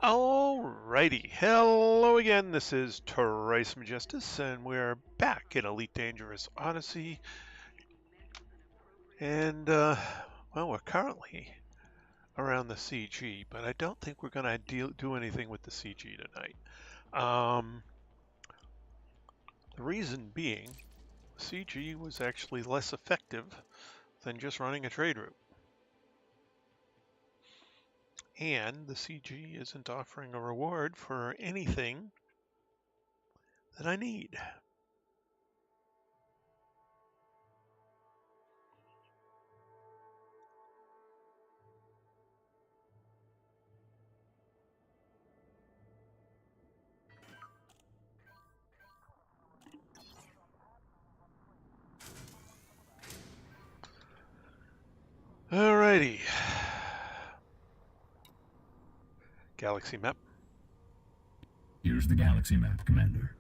Alrighty, hello again, this is Trace Majestus, and we're back in Elite Dangerous Odyssey, and, well, we're currently around the CG, but I don't think we're going to do anything with the CG tonight. The reason being, CG was actually less effective than just running a trade route. And the CG isn't offering a reward for anything that I need. Alrighty. Galaxy map. Here's the galaxy map, Commander.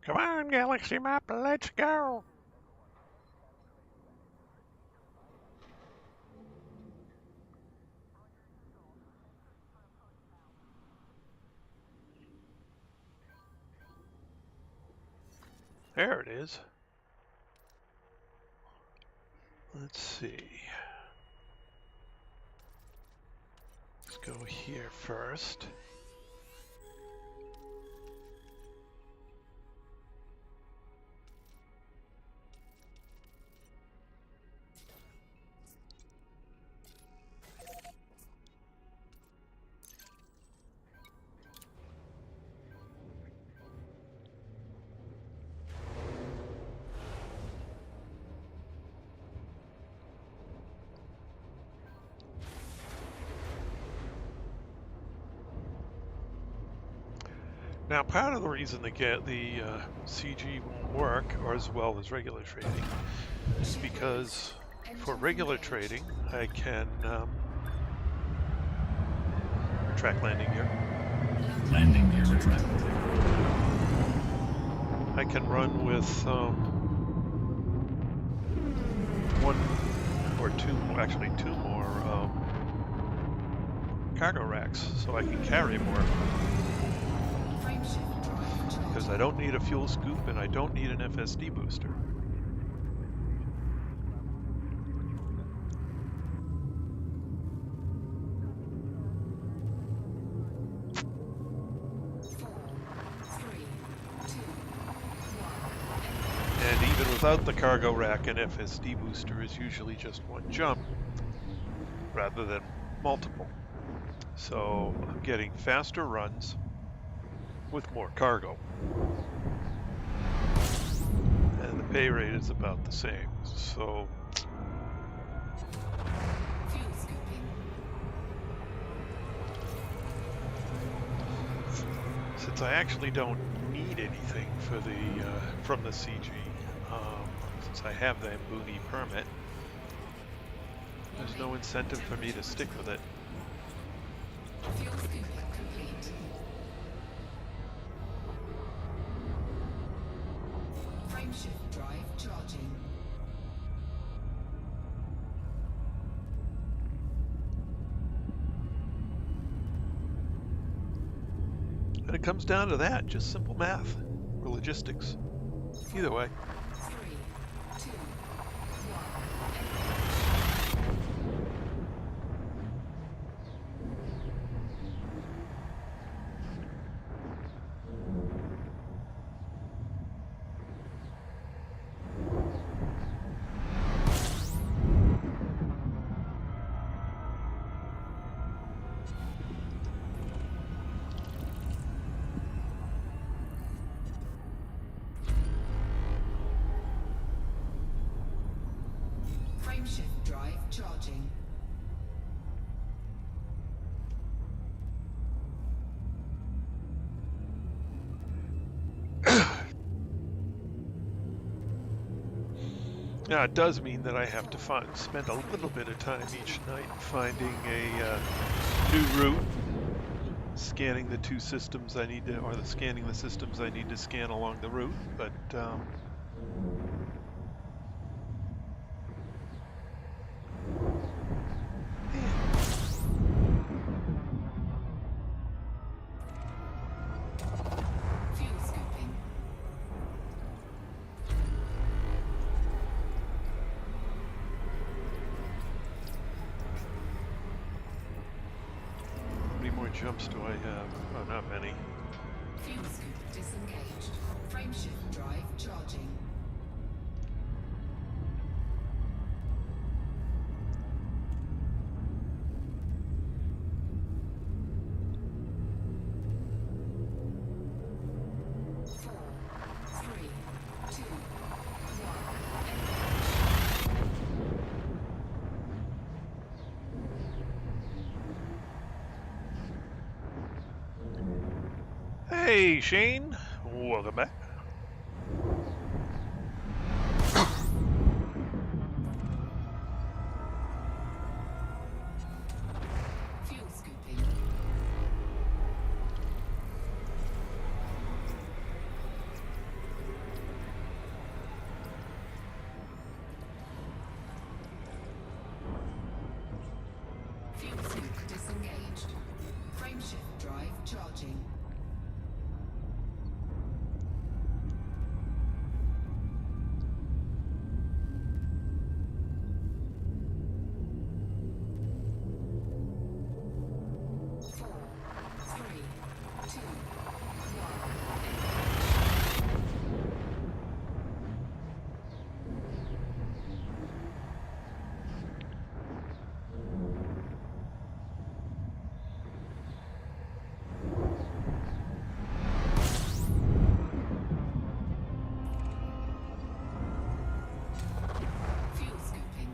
Come on, galaxy map, let's go! There it is. Let's see. Let's go here first. Now, part of the reason the CG won't work, or as well as regular trading, is because for regular trading, I can retract landing gear. Landing gear retracted. I can run with one or two, actually two more cargo racks, so I can carry more. Because I don't need a fuel scoop and I don't need an FSD booster. And even without the cargo rack, an FSD booster is usually just one jump rather than multiple. So I'm getting faster runs with more cargo. And the pay rate is about the same. So since I actually don't need anything for the from the CG, since I have that booty permit, there's no incentive for me to stick with it. Frameshift drive charging. And it comes down to that, just simple math or logistics. Either way. 3, 2, 1. Frameshift drive charging. Now, it does mean that I have to spend a little bit of time each night finding a new route scanning the two systems I need to, or scanning the systems I need to scan along the route, but Fuel scooping. how many more jumps do I have? Oh, not many. Fuel scoop disengaged. Frameshift drive charging. Four, three, two, one. Hey, Shane. Welcome back. Fuel scooping. Fuel scoop disengaged. Frameshift drive charging. Four, three, two, fuel scooping.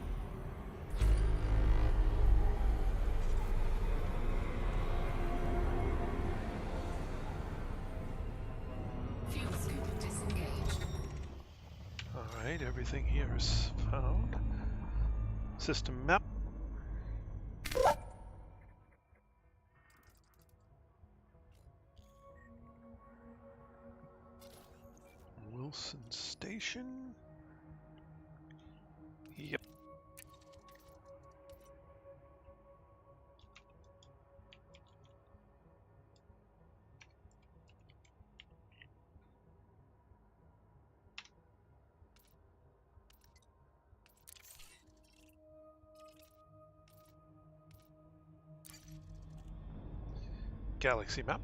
Fuel scoop disengaged. All right, everything here is found. System map. Wilson Station. Yep. Galaxy map.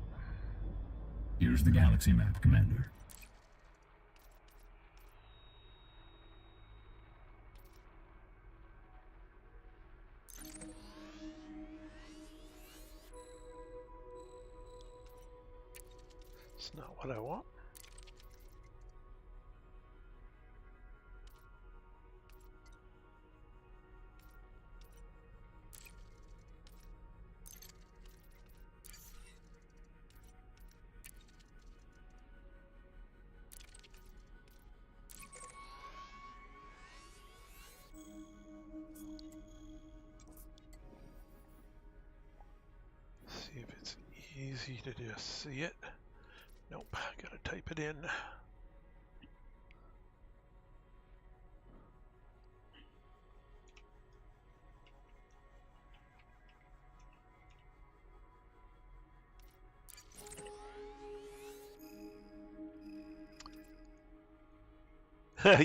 Here's the galaxy map, Commander. It's not what I want. See if it's easy to just see it. Nope, gotta type it in.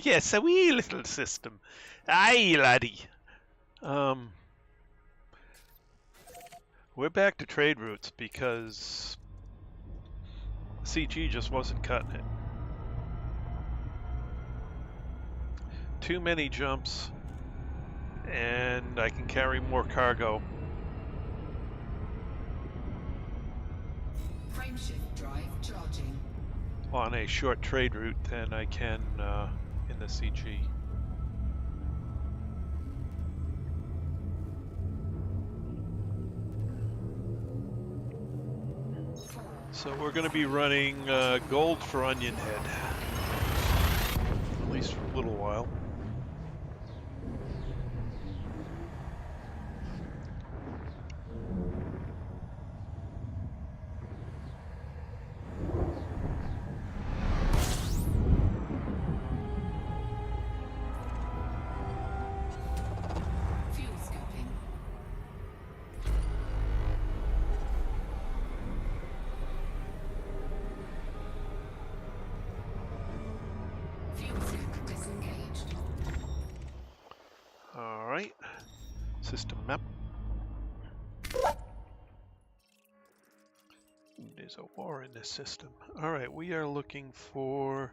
Yes, a wee little system. Aye, laddie. We're back to trade routes because CG just wasn't cutting it. Too many jumps, and I can carry more cargo. Frameshift drive charging. On a short trade route than I can in the CG. So we're going to be running gold for Onion Head, at least for a little while. system map. There's a war in this system. All right, we are looking for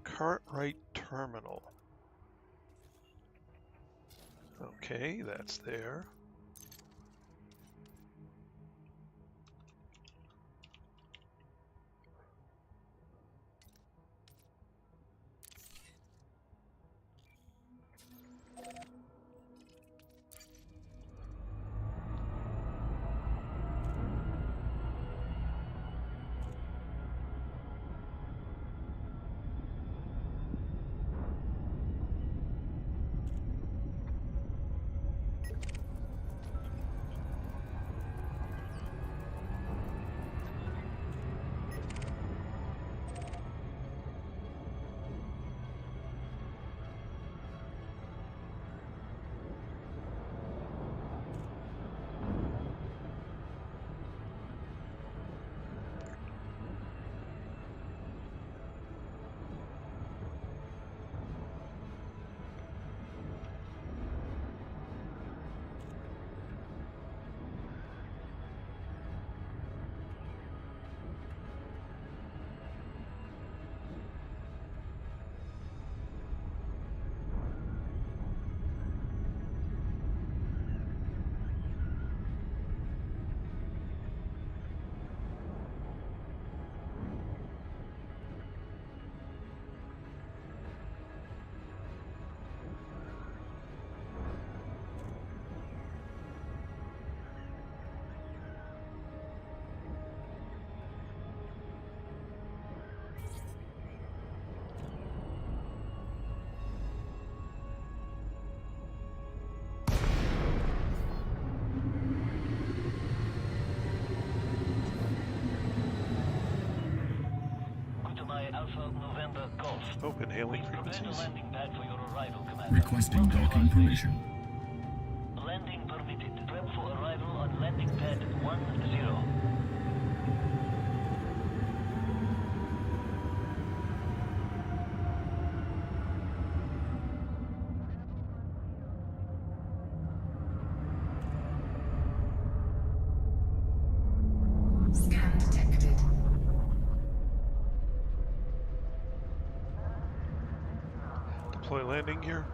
Cartwright Terminal. Okay, that's there. Alpha November Golf. Open hailing We've prepared a frequencies. landing pad for your arrival, Commander. Requesting docking permission. Landing permitted. Prep for arrival on landing pad 10. Scan detected. Deploy landing gear.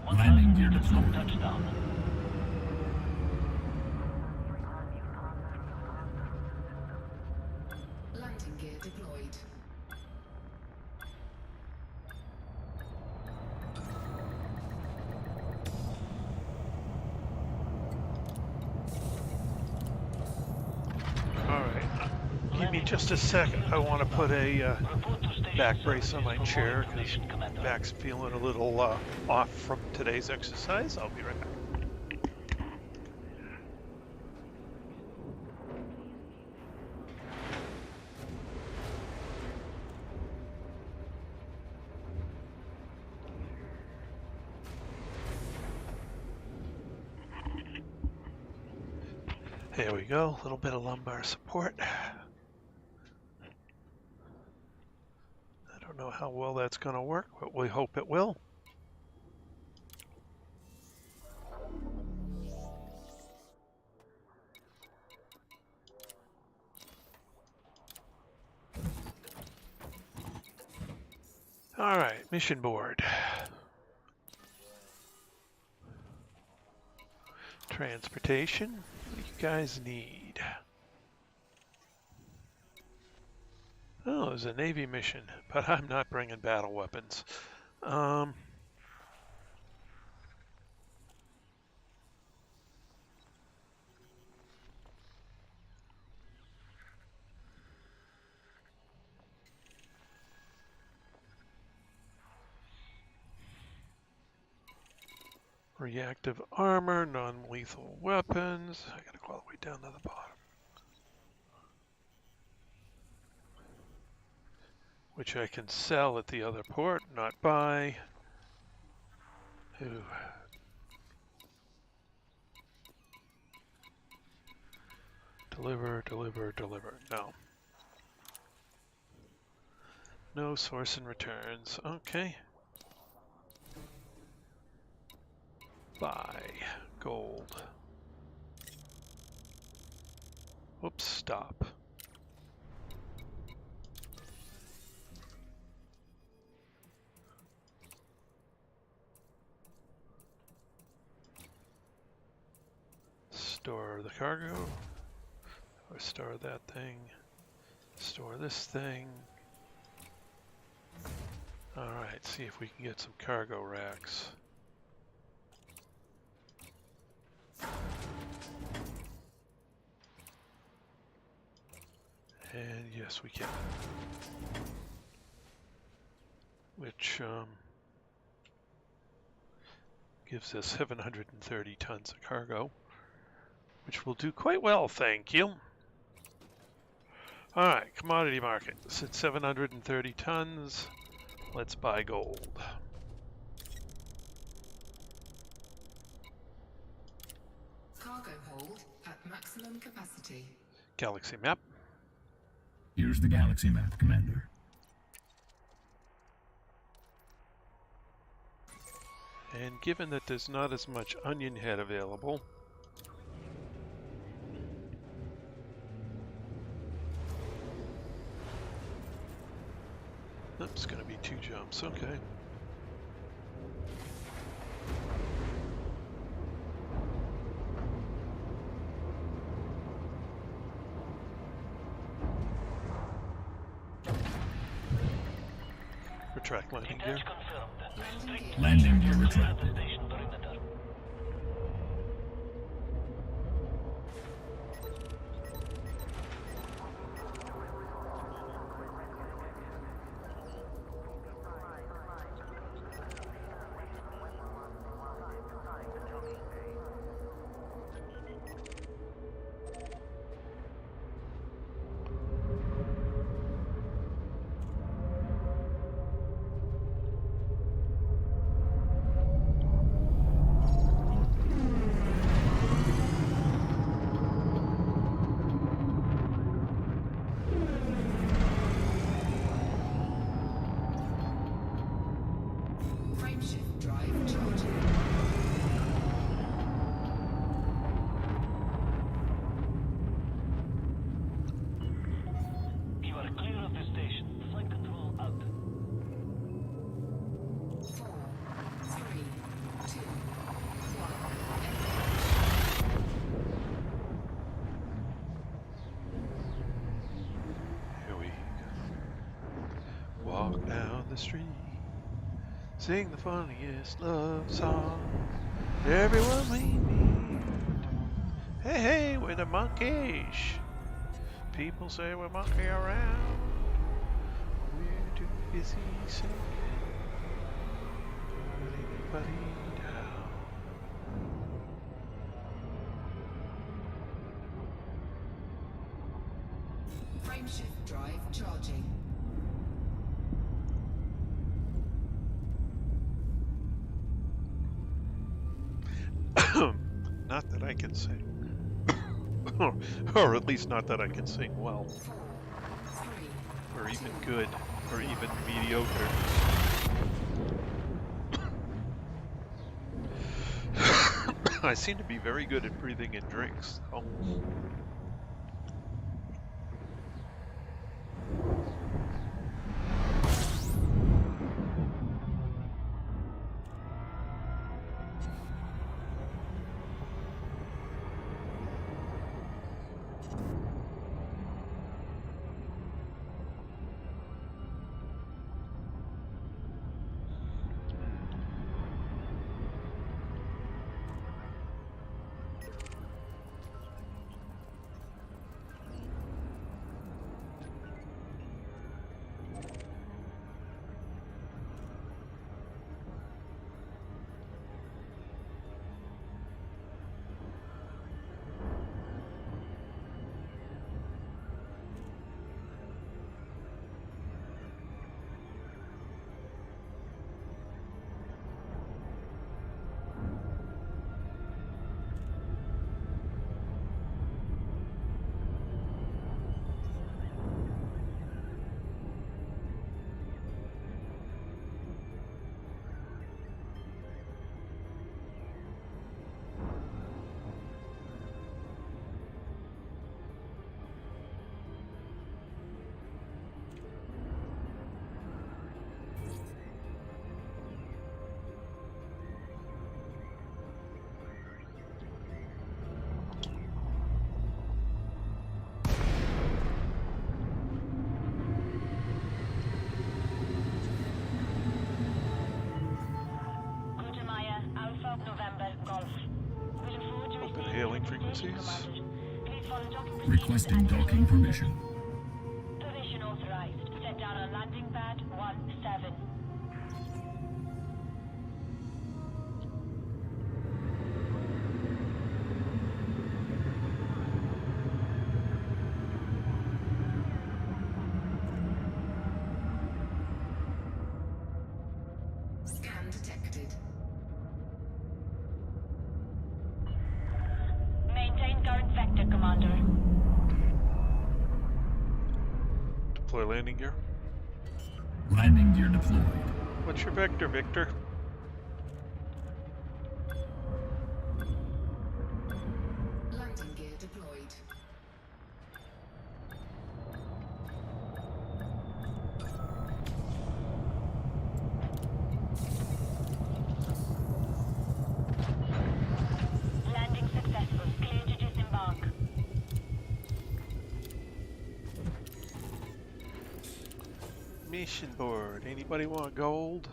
Landing gear 1,000 meters from deployed. touchdown. Landing gear deployed. All right. Give me just a second. I want to put a Report to station back brace on my services for chair more because information, Commander. back's feeling a little off from today's exercise. I'll be right back. There we go. A little bit of lumbar support. I don't know how well that's going to work, but we hope it will. All right, mission board. Transportation. What do you guys need? Oh, there's a Navy mission, but I'm not bringing battle weapons. Reactive armor, non-lethal weapons. I gotta go all the way down to the bottom. Which I can sell at the other port, not buy. Ooh. Deliver, deliver, deliver. No. No source and returns. Okay. Buy. gold. Whoops, stop. Store the cargo, or store that thing, store this thing. Alright, see if we can get some cargo racks. And yes, we can. Which gives us 730 tons of cargo, which will do quite well, thank you. Alright, commodity market. It's at 730 tons. Let's buy gold. Cargo hold at maximum capacity. Galaxy map. Here's the galaxy map, Commander. And given that there's not as much onion head available, it's going to be 2 jumps, okay. Retract landing gear. Detach confirmed. Strict Landing gear clear of the retracted. station perimeter. Frameshift drive charging. You are clear of the station. Flight control out. 4, 3, 2, 1. Here we go. Walk down the street, sing the funniest love song. Everyone we meet. Hey, hey, we're the monkeys. People say we monkey around. We're too busy singing. Put anybody down. Frameshift drive charging. Not that I can sing. Or at least not that I can sing well. 4, 3, Or even good. Or even mediocre. I seem to be very good at breathing in drinks. Oh. hailing frequencies. Please follow docking procedures Requesting and docking permission. permission authorized. Set down on landing pad 17. Scan detected. Maintain current vector, Commander. Deploy landing gear. Landing gear deployed. What's your vector, Victor? Landing gear deployed. Landing successful. Clear to disembark. Mission board. Anybody want gold?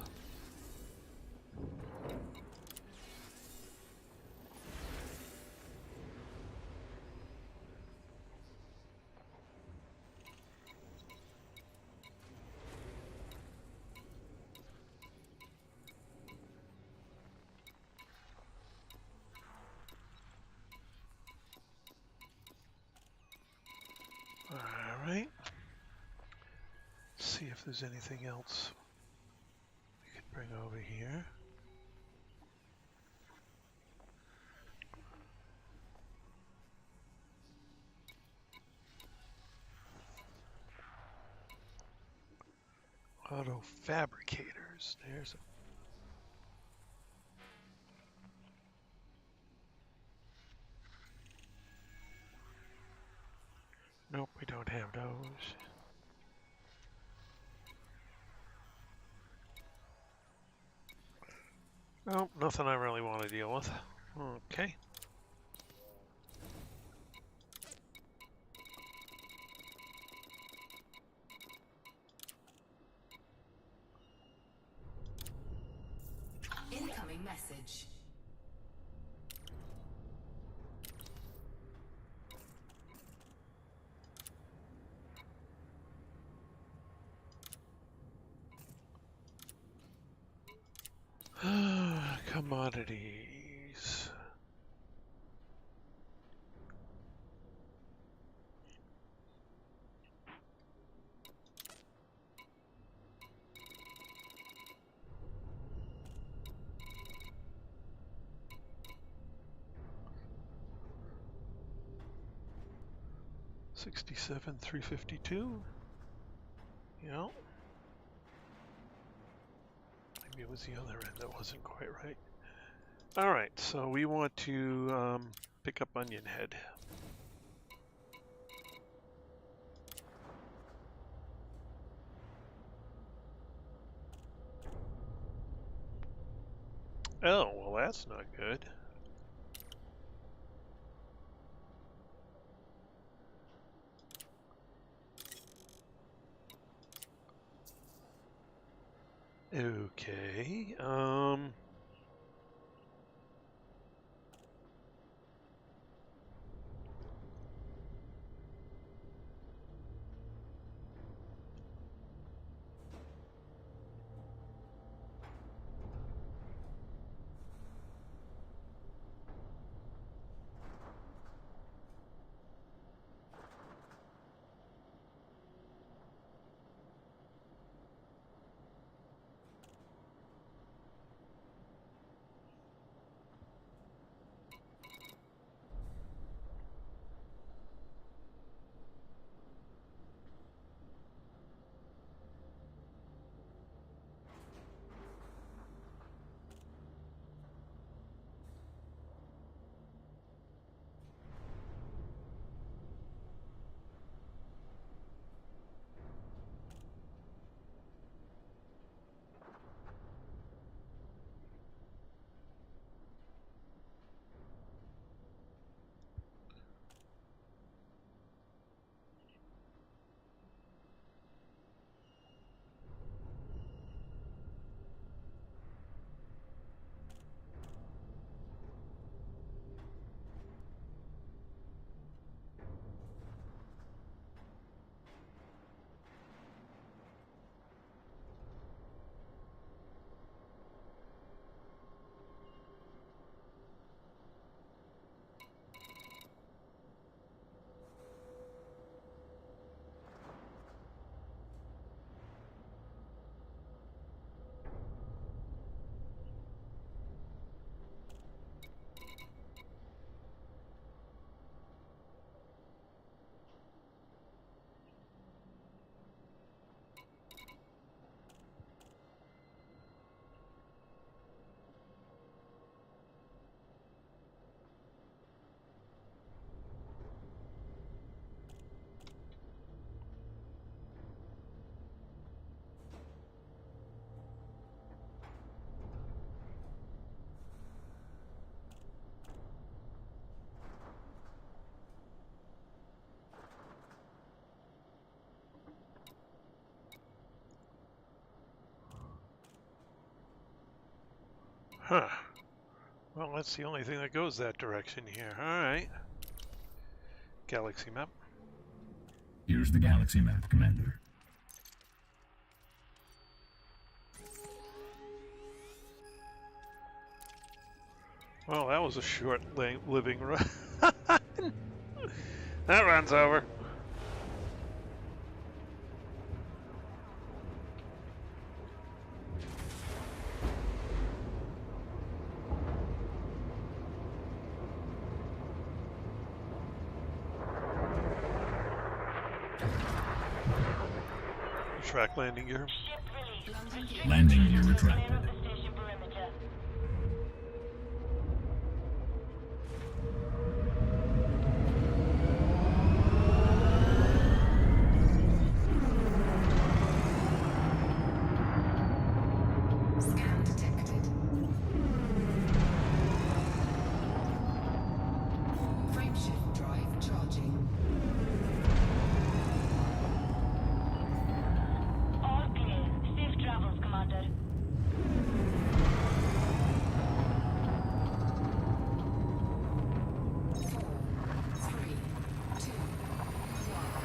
Alright. See if there's anything else we could bring over here. Auto fabricators. There's a nope, we don't have those. Nope, nothing I really want to deal with. Okay. Incoming message. Commodities. $67, $352. Yeah. Maybe it was the other end that wasn't quite right. All right, so we want to pick up Onion Head. Oh, well, that's not good. Okay. Huh. Well, that's the only thing that goes that direction here. Alright. Galaxy map. Here's the galaxy map, Commander. Well, that was a short living run. That run's over. Track landing gear. Ship released. Landing gear Clear retracted. of the station perimeter. Scan detected. Frameshift drive charging. All clear. Safe travels, Commander. Four, three, two, one.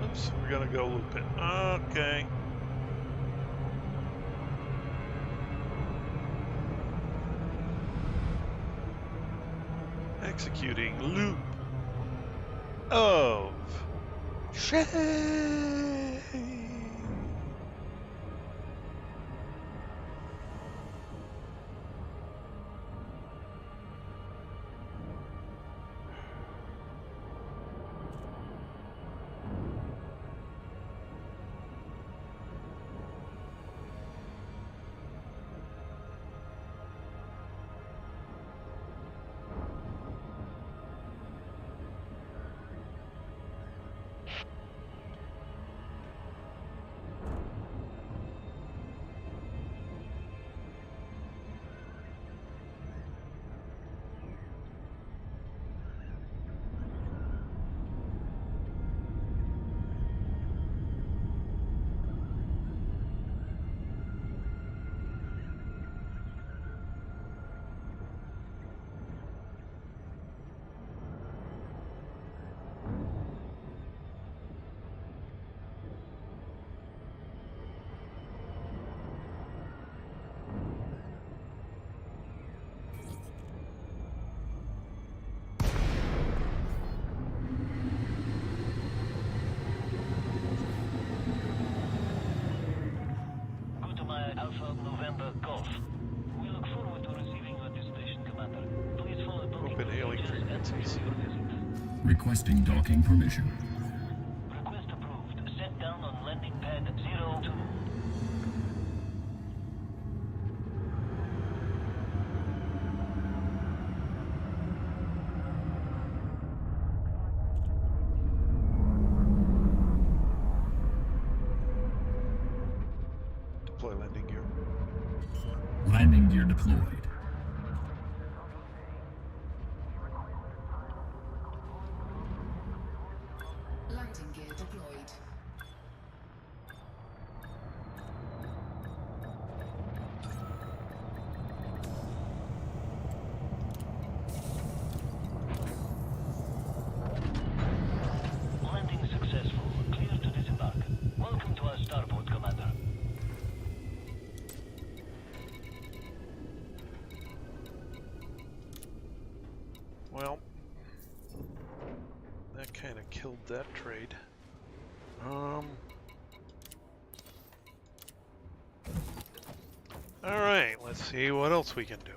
Oops, we're gonna go loop it. Okay. Executing loop of shame. Alpha November Golf. We look forward to receiving you at this station, Commander. Please follow the booking Open hailing procedures and frequencies. begin your visit. Requesting docking permission. Request approved. Set down on landing pad 02. Deploy landing gear. Landing gear deployed. Landing gear deployed. Landing successful. Clear to disembark. Welcome to our starport, Commander. Well, that kind of killed that trade. All right, let's see what else we can do.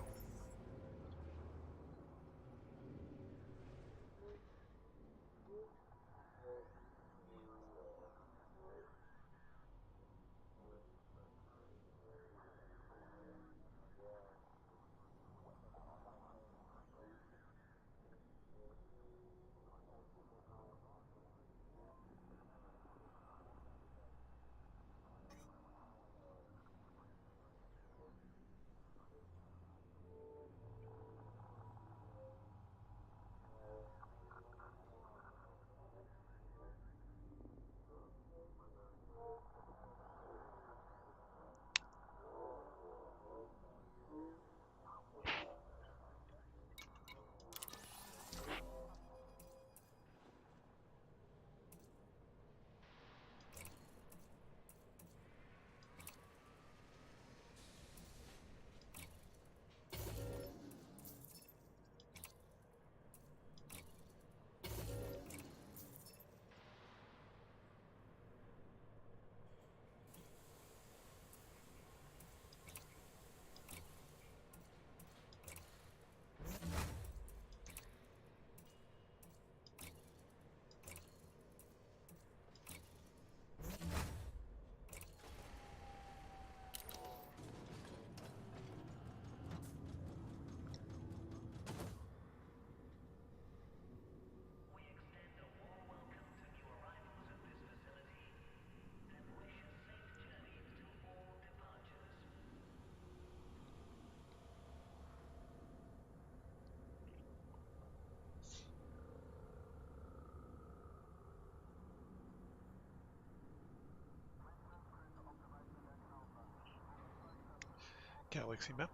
Galaxy map.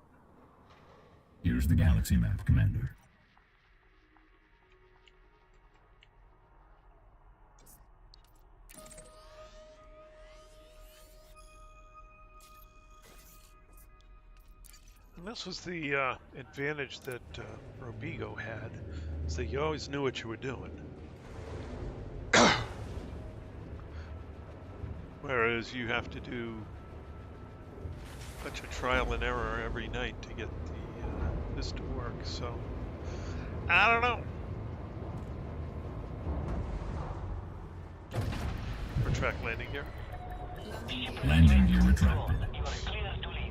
Here's the galaxy map, Commander. And this was the advantage that Robigo had, is that you always knew what you were doing. Whereas you have to do a bunch of trial and error every night to get this to work, so I don't know. Retract landing gear. Landing gear retracted. You are clear to leave.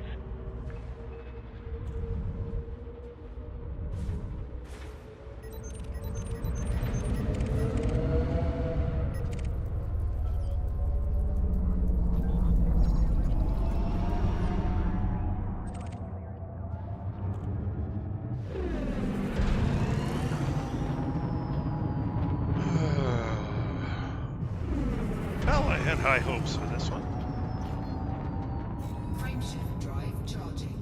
Well, I had high hopes for this one. Frameshift drive charging.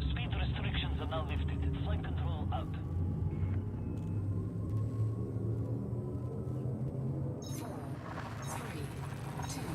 Speed restrictions are now lifted. Flight control out. 4, 3, 2, 1.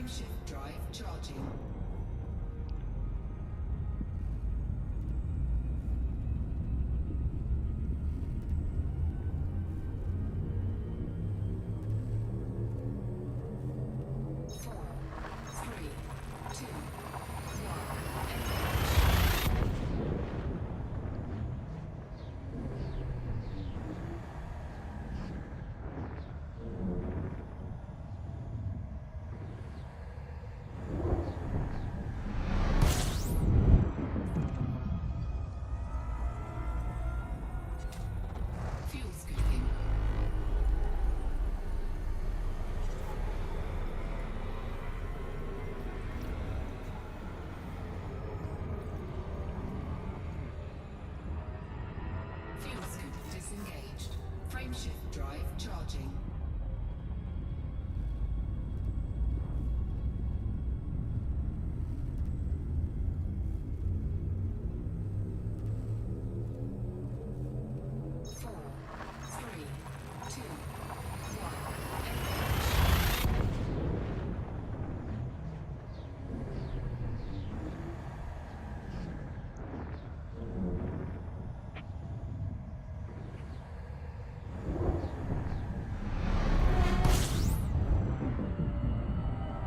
Frameshift drive charging. Fuel scooping. Fuel scoop disengaged. Frameshift drive charging. Four, three, two,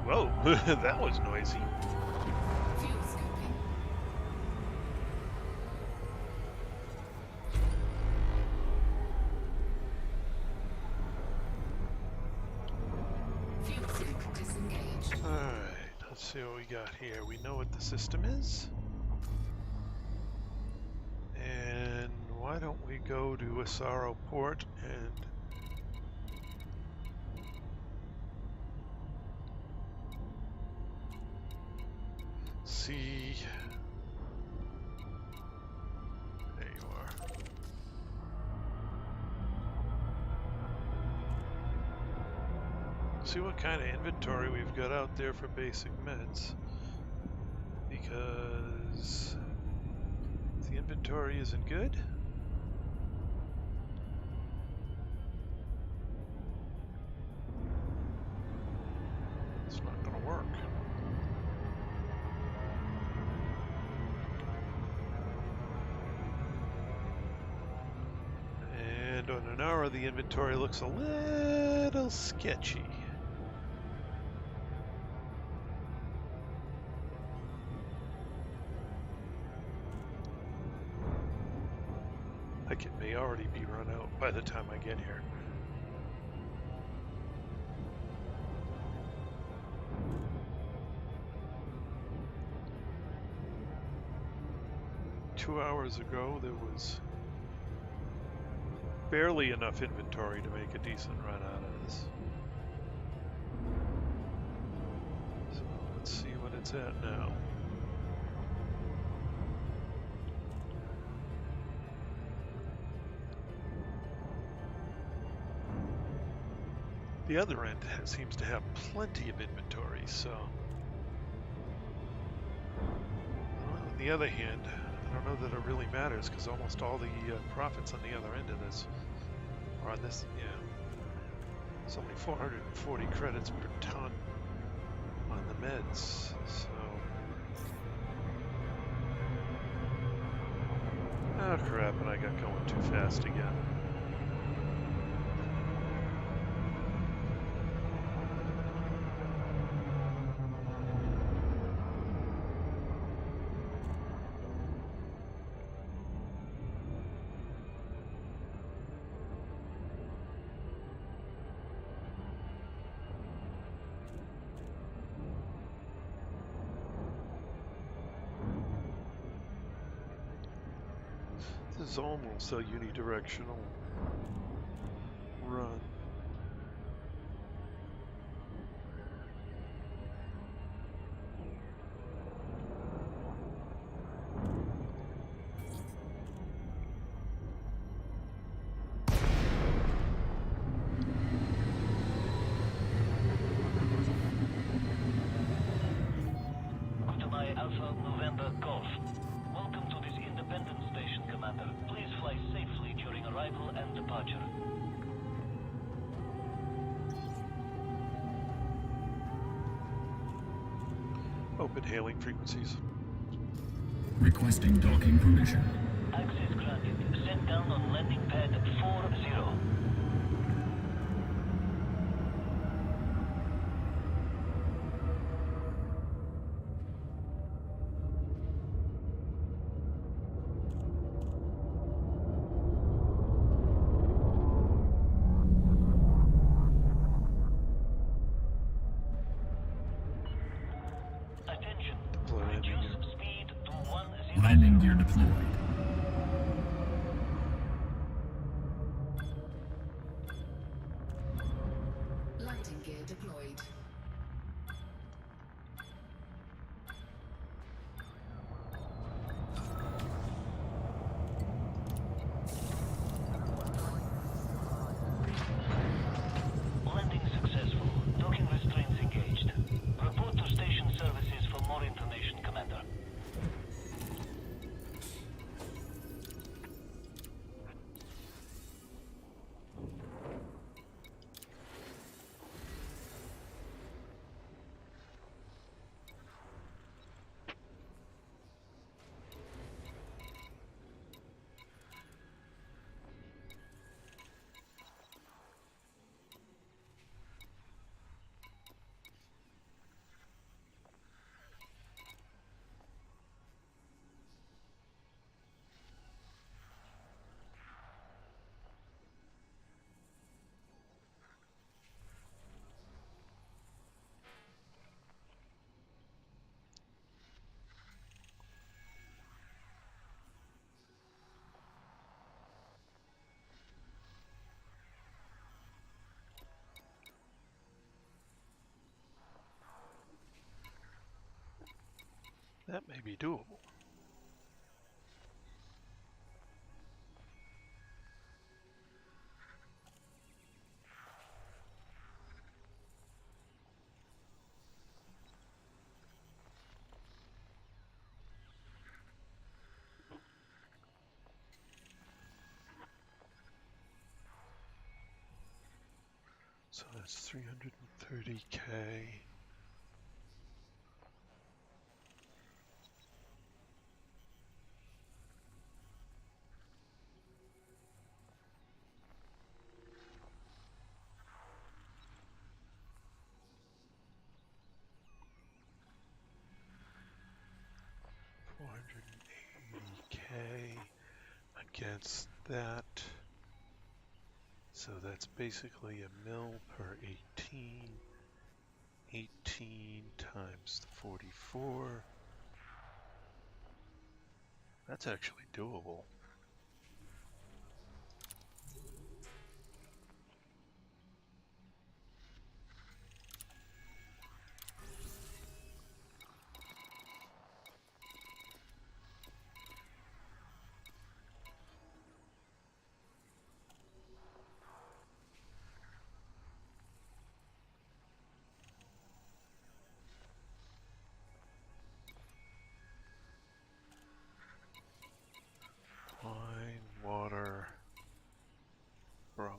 Whoa, that was noisy. fuel scooping. Fuel scoop disengaged. Alright, let's see what we got here. We know what the system is. And why don't we go to Asaro Port and see. There you are. See what kind of inventory we've got out there for basic meds. Because if the inventory isn't good, it's not going to work. And on an hour, the inventory looks a little sketchy. Like it may already be run out by the time I get here. Two hours ago, there was barely enough inventory to make a decent run out of this. So let's see what it's at now. The other end seems to have plenty of inventory, so... Well, on the other hand, I don't know that it really matters, because almost all the profits on the other end of this, or on this, yeah, it's only 440 credits per ton on the meds, so... Oh crap, and I got going too fast again. This is almost a unidirectional run. Goodbye, Alpha November Golf. Welcome to this independent station, Commander. Please fly safely during arrival and open hailing frequencies. Requesting docking permission. Access granted. Set down on landing pad 40. Attention. Deploy landing gear. Reduce speed to 10. Landing gear deployed. Landing gear deployed. Landing successful. Docking restraints engaged. Report to station services for more information, Commander. That may be doable. So that's 330K. $480K against that. So that's basically a mil per 18. 18 times the 44. That's actually doable. Wine, water, bromolite.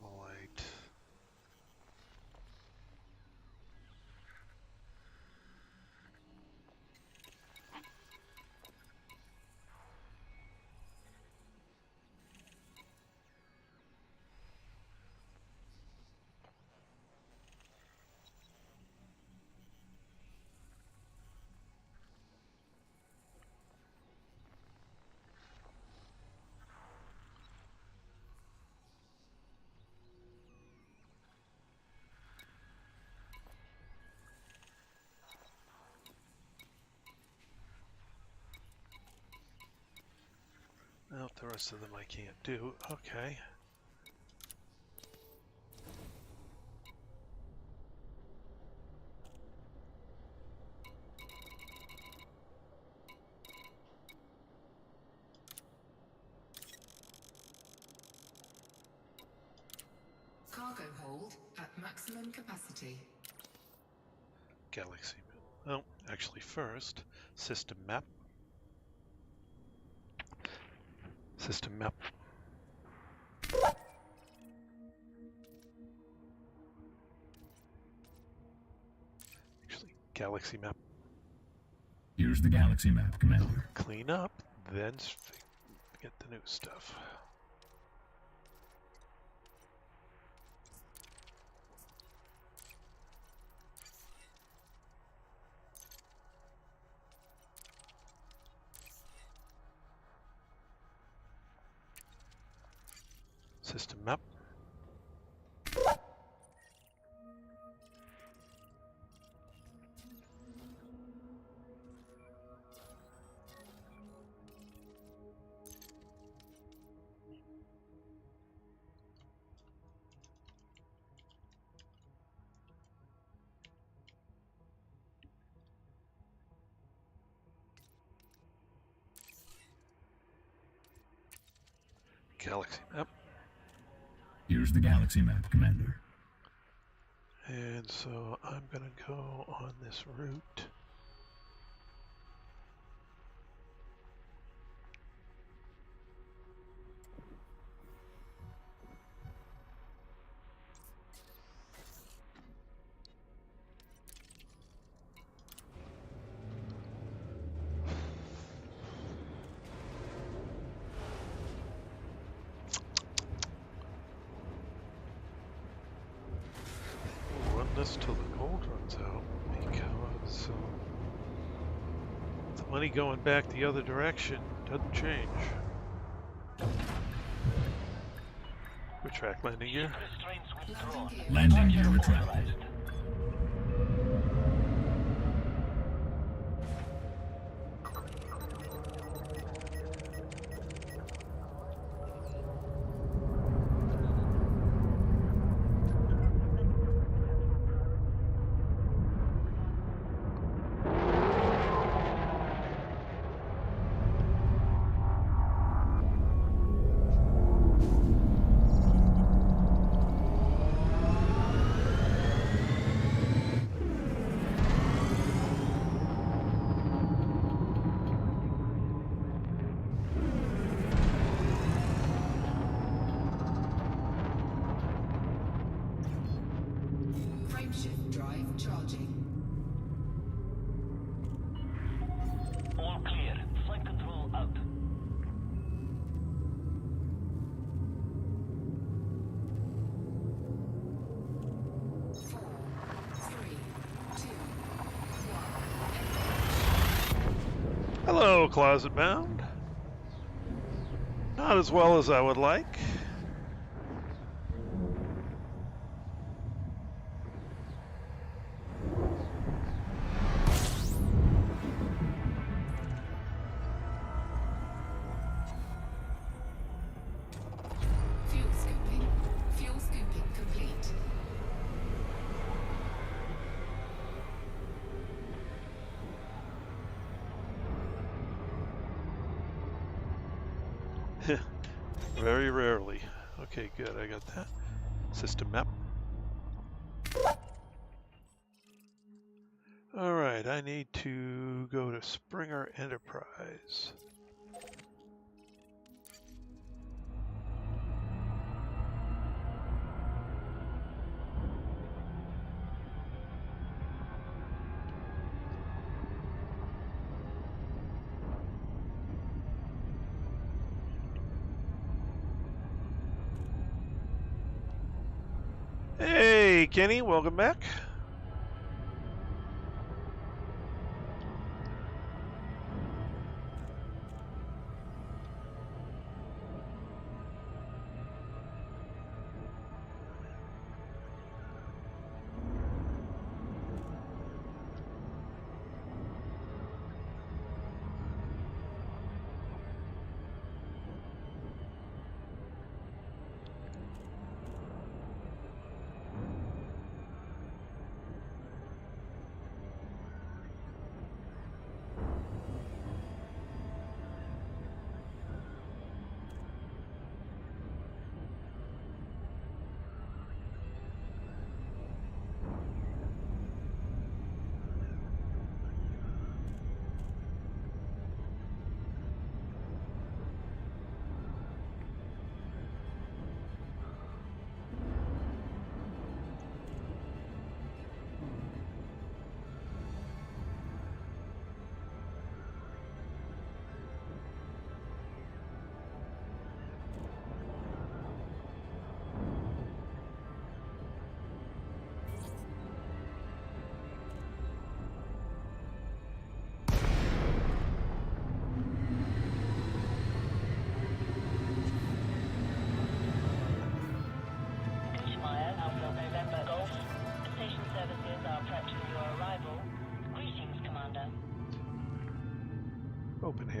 Well, the rest of them I can't do. Okay. Cargo hold at maximum capacity. Galaxy map. Oh, actually first, system map. System map. Actually, galaxy map. Here's the galaxy map, Commander. Clean up, then get the new stuff. System map. Galaxy map. Here's the galaxy map, Commander. And so I'm going to go on this route. Run this till the gold runs out, because the money going back the other direction doesn't change. Retract landing gear. Restraints withdrawn. Landing gear Departure retracted. authorized. Frameshift drive charging. All clear. Flight control out. Four, three, two, one. Hello, Closet Bound. Not as well as I would like. Fuel scooping complete. Very rarely. Okay, good. I got that. System map. All right, I need to go to Springer Enterprise. Hey, Kenny, welcome back.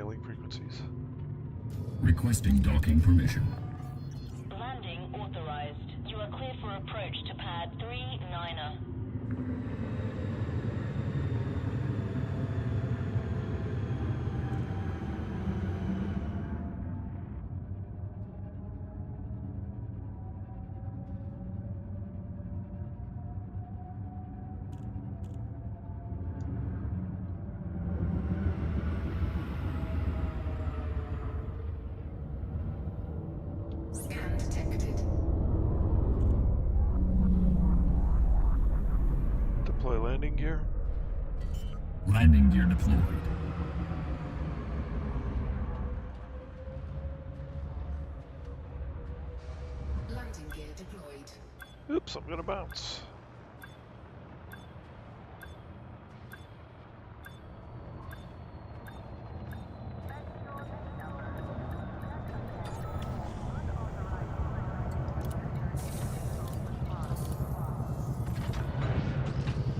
hailing frequencies. Requesting docking permission. Landing authorized. You are cleared for approach to pad 39er. Scan detected. Deploy landing gear. Landing gear deployed. Landing gear deployed. Oops, I'm gonna bounce.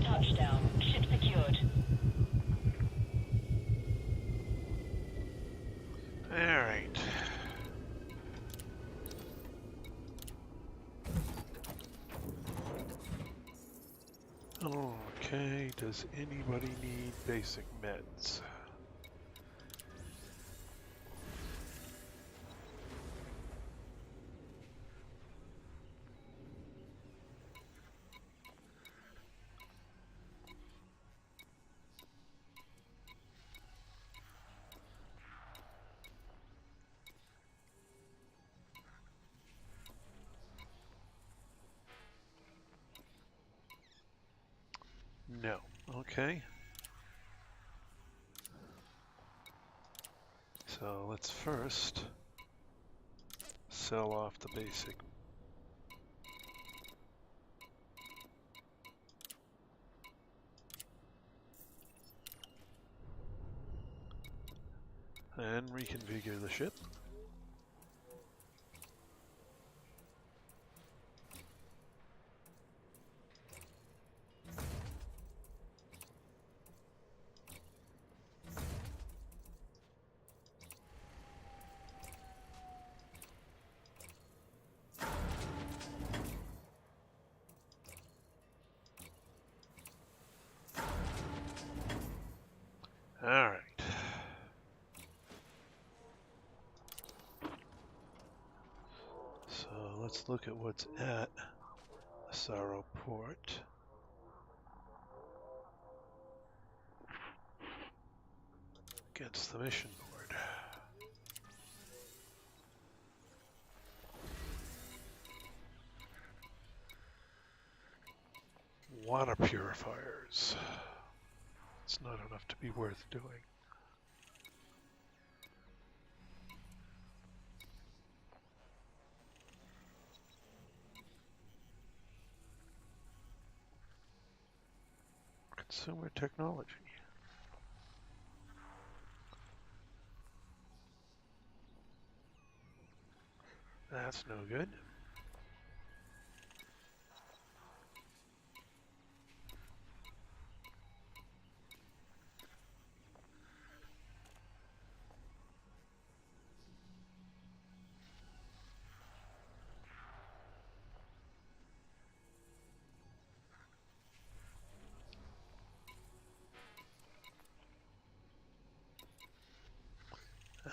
Touchdown. Ship secured. Alright. Okay, does anybody need basic meds? No. Okay. So let's first sell off the basic. And reconfigure the ship. All right. So let's look at what's at Asaro Port. Against the mission board. Water purifiers. It's not enough to be worth doing. Consumer technology. That's no good.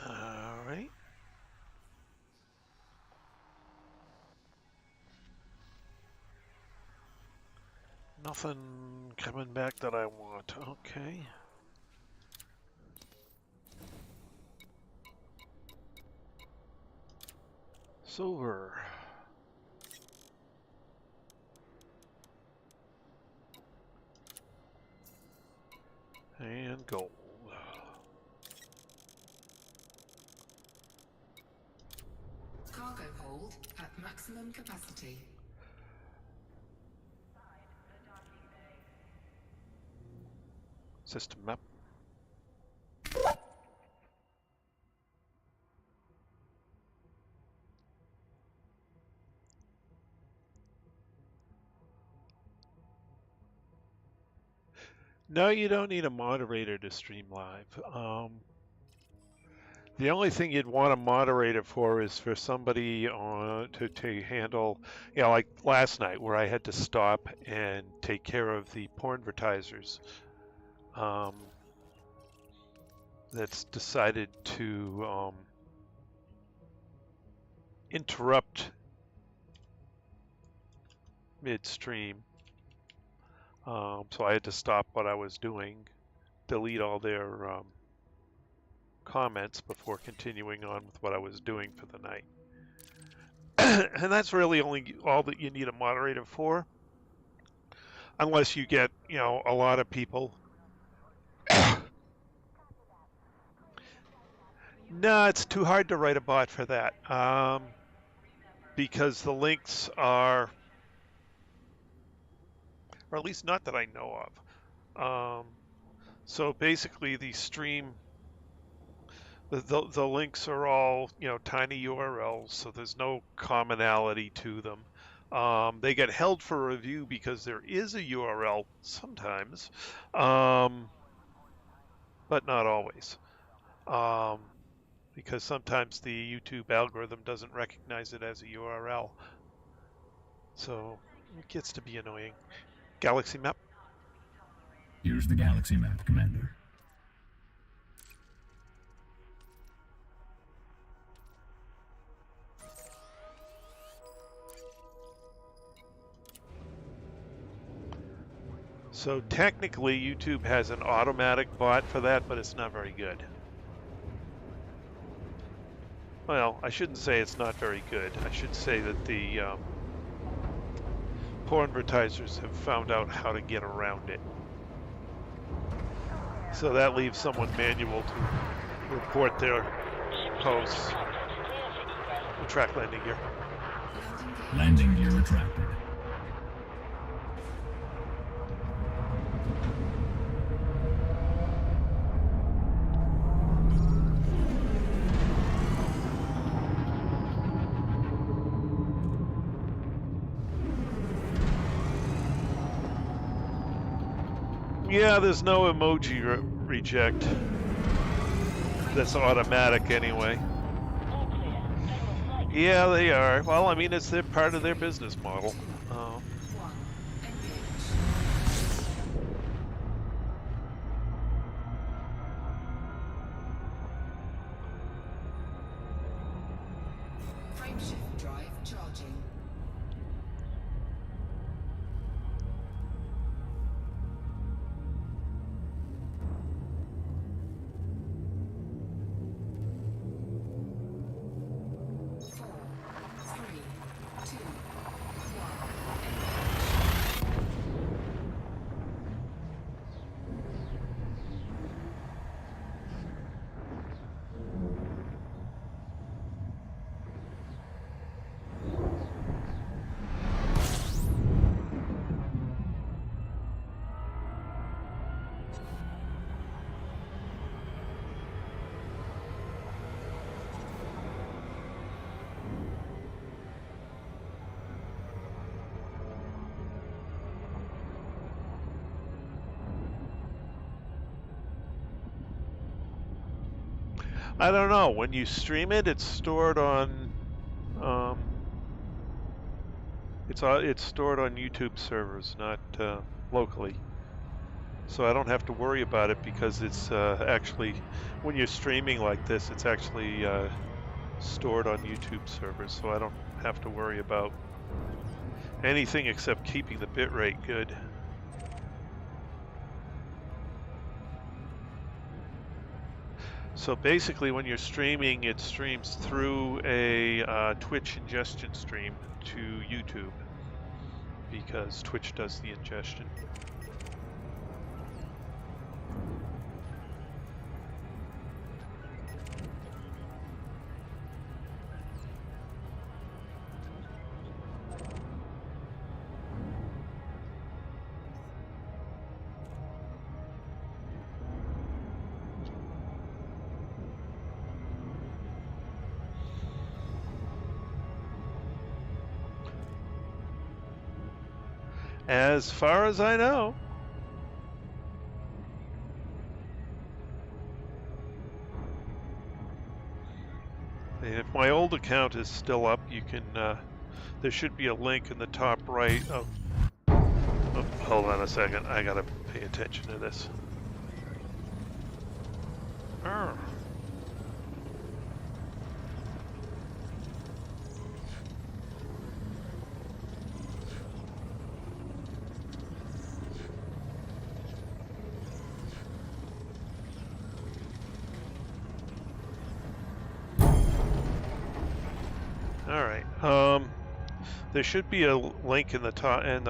All right. Nothing coming back that I want. Okay. Silver. And gold. Cargo hold at maximum capacity. System map. No, you don't need a moderator to stream live. The only thing you'd want a moderator for is for somebody to handle, like last night where I had to stop and take care of the porn advertisers. That's decided to interrupt midstream. So I had to stop what I was doing, delete all their comments before continuing on with what I was doing for the night. And that's really only all that you need a moderator for, unless you get, a lot of people. No, it's too hard to write a bot for that, because the links are, or at least not that I know of. So basically the stream, the links are all, tiny URLs, so there's no commonality to them. They get held for review because there is a URL sometimes, but not always. Because sometimes the YouTube algorithm doesn't recognize it as a URL. So it gets to be annoying. Galaxy map. Here's the galaxy map, Commander. So technically YouTube has an automatic bot for that, but it's not very good. Well, I shouldn't say it's not very good. I should say that the porn advertisers have found out how to get around it. So that leaves someone manual to report their posts. Retract landing gear. Landing gear retracted. Yeah, there's no emoji reject. That's automatic anyway. Yeah, they are. Well, I mean, it's part of their business model. Frameshift drive charging. I don't know. When you stream it, it's stored on it's stored on YouTube servers, not locally. So I don't have to worry about it because it's actually, when you're streaming like this, it's actually stored on YouTube servers. So I don't have to worry about anything except keeping the bitrate good. So basically, when you're streaming, it streams through a Twitch ingestion stream to YouTube because Twitch does the ingestion. As far as I know. And if my old account is still up, you can, there should be a link in the top right of, oh, hold on a second, I gotta pay attention to this. Oh. All right. There should be a link in the top, and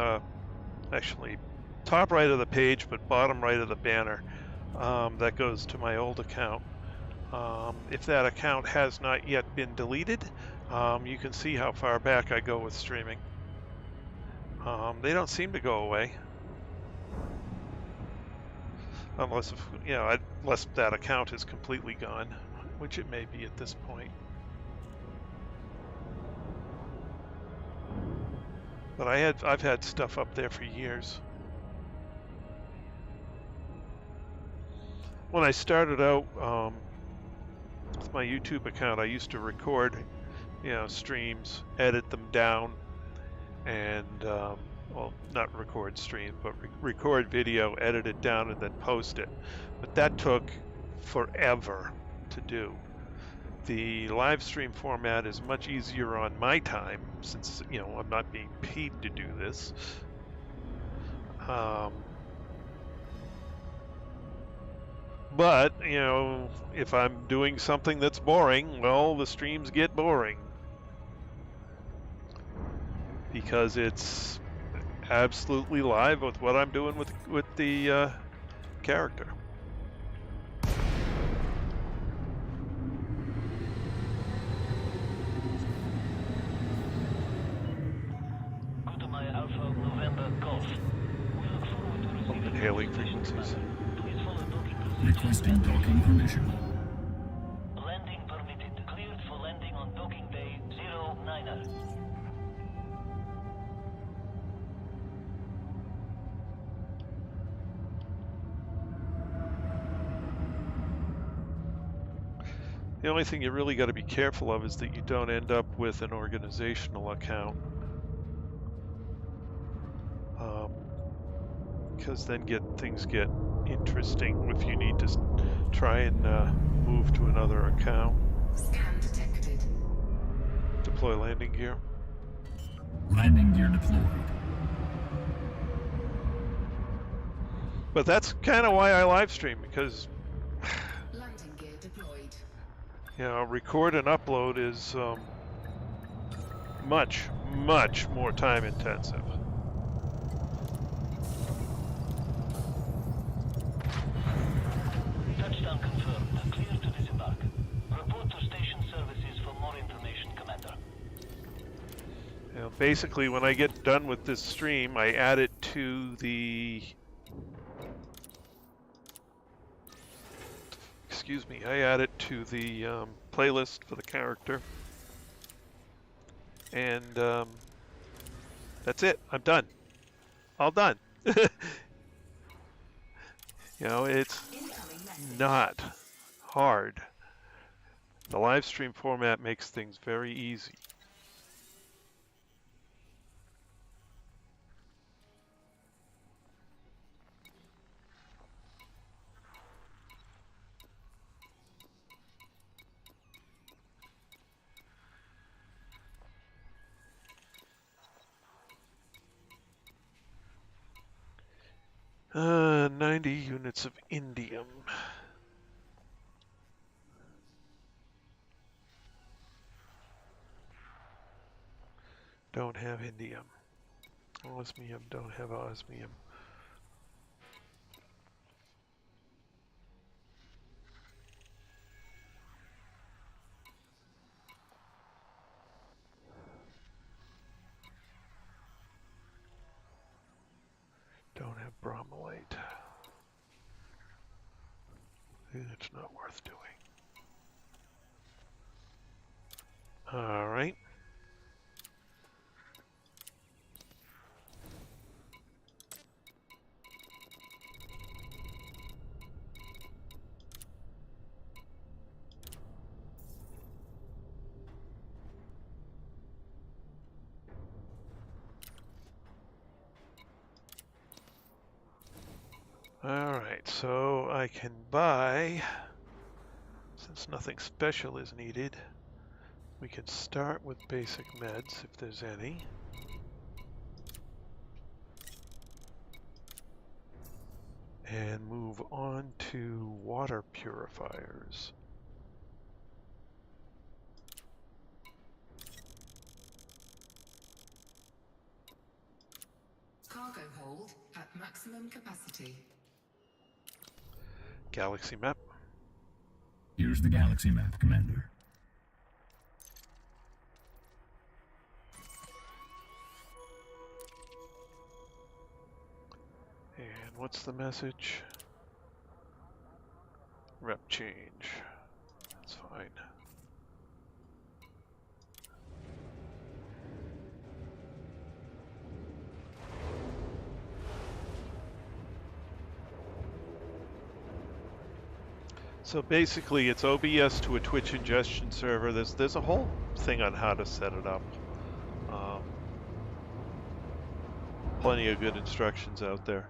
actually, top right of the page, but bottom right of the banner, that goes to my old account. If that account has not yet been deleted, you can see how far back I go with streaming. They don't seem to go away, unless unless that account is completely gone, which it may be at this point. But I've had stuff up there for years. When I started out with my YouTube account, I used to record, streams, edit them down, and well, not record streams, but record video, edit it down, and then post it. But that took forever to do. The live stream format is much easier on my time, since I'm not being paid to do this. But if I'm doing something that's boring, well, the streams get boring because it's absolutely live with what I'm doing with the character. Hailing frequencies. Requesting docking permission. Landing permitted. Cleared for landing on docking bay 09er. The only thing you really got to be careful of is that you don't end up with an organizational account. Because then things get interesting if you need to try and move to another account. Scan detected. Deploy landing gear. Landing gear deployed. But that's kind of why I live stream, because Landing gear deployed. record and upload is much, much more time intensive. Touchdown confirmed. Clear to disembark. Report to station services for more information, Commander. Basically, when I get done with this stream, I add it to the... Excuse me, I add it to the playlist for the character. And that's it. I'm done. All done. It's not hard. The live stream format makes things very easy. Uh, 90 units of indium. Don't have indium. Osmium, don't have osmium. Don't have bromellite. It's not worth doing. All right. Alright, so I can buy, since nothing special is needed, we can start with basic meds if there's any. And move on to water purifiers. Cargo hold at maximum capacity. Galaxy map. Here's the galaxy map, Commander. And what's the message? Rep change. That's fine. So basically, it's OBS to a Twitch ingestion server. There's a whole thing on how to set it up. Plenty of good instructions out there.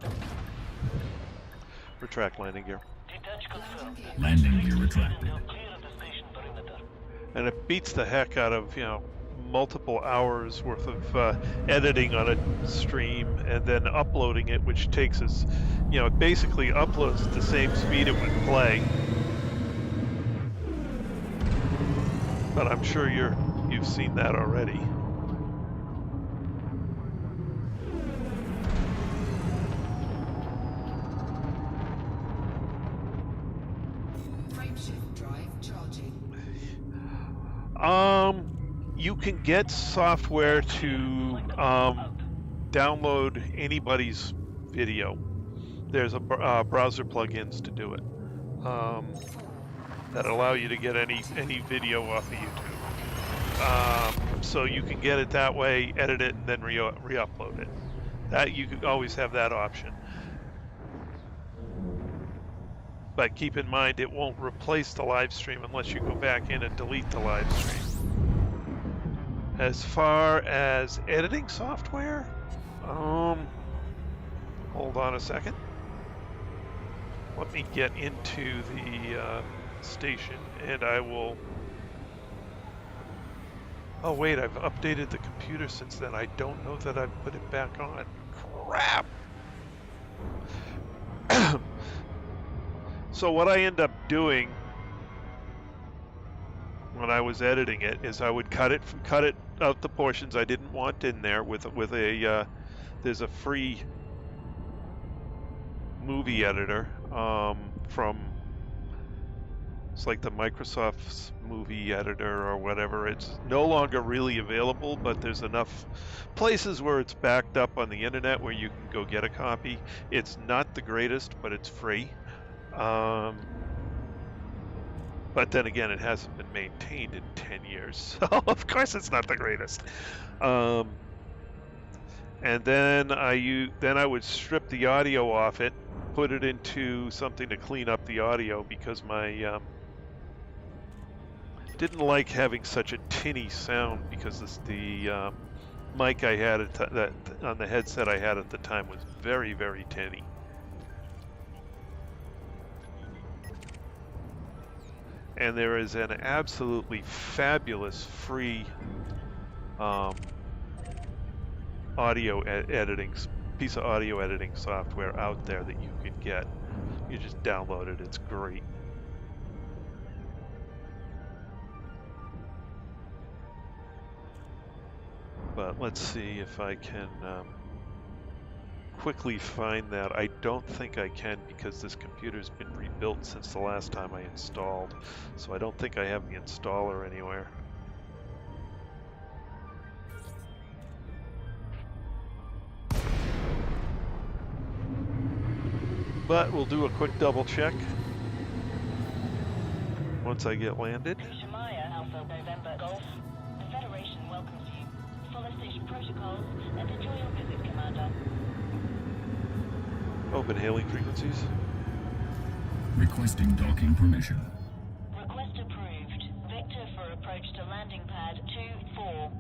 Retract landing gear. Detach confirmed. Landing gear retracted. Clear of the station perimeter. And it beats the heck out of, multiple hours worth of editing on a stream and then uploading it, which takes us, it basically uploads at the same speed it would play. But I'm sure you've seen that already. Frameshift drive charging. You can get software to download anybody's video. There's a browser plugins to do it that allow you to get any video off of YouTube. So you can get it that way, edit it, and then re-upload it. That you can always have that option. But keep in mind, it won't replace the live stream unless you go back in and delete the live stream. As far as editing software, hold on a second. Let me get into the station and I will... Oh wait, I've updated the computer since then. I don't know that I've put it back on. Crap! So what I end up doing when I was editing it is I would cut it out the portions I didn't want in there with a there's a free movie editor from, it's like the Microsoft's movie editor or whatever. It's no longer really available, but there's enough places where it's backed up on the internet where you can go get a copy. It's not the greatest, but it's free. But then again, it hasn't been maintained in 10 years, so of course it's not the greatest. And then I would strip the audio off it, put it into something to clean up the audio because my didn't like having such a tinny sound because the mic I had on the headset I had at the time was very, very tinny. And there is an absolutely fabulous free piece of audio editing software out there that you can get. You just download it, it's great. But let's see if I can quickly find that. I don't think I can because this computer's been rebuilt since the last time I installed. So I don't think I have the installer anywhere. But we'll do a quick double check once I get landed. Shamaya, Alpha November Golf. The Federation welcomes you. Follow station protocols and enjoy your visit, Commander. Open hailing frequencies. Requesting docking permission. Request approved. Vector for approach to landing pad 2-4.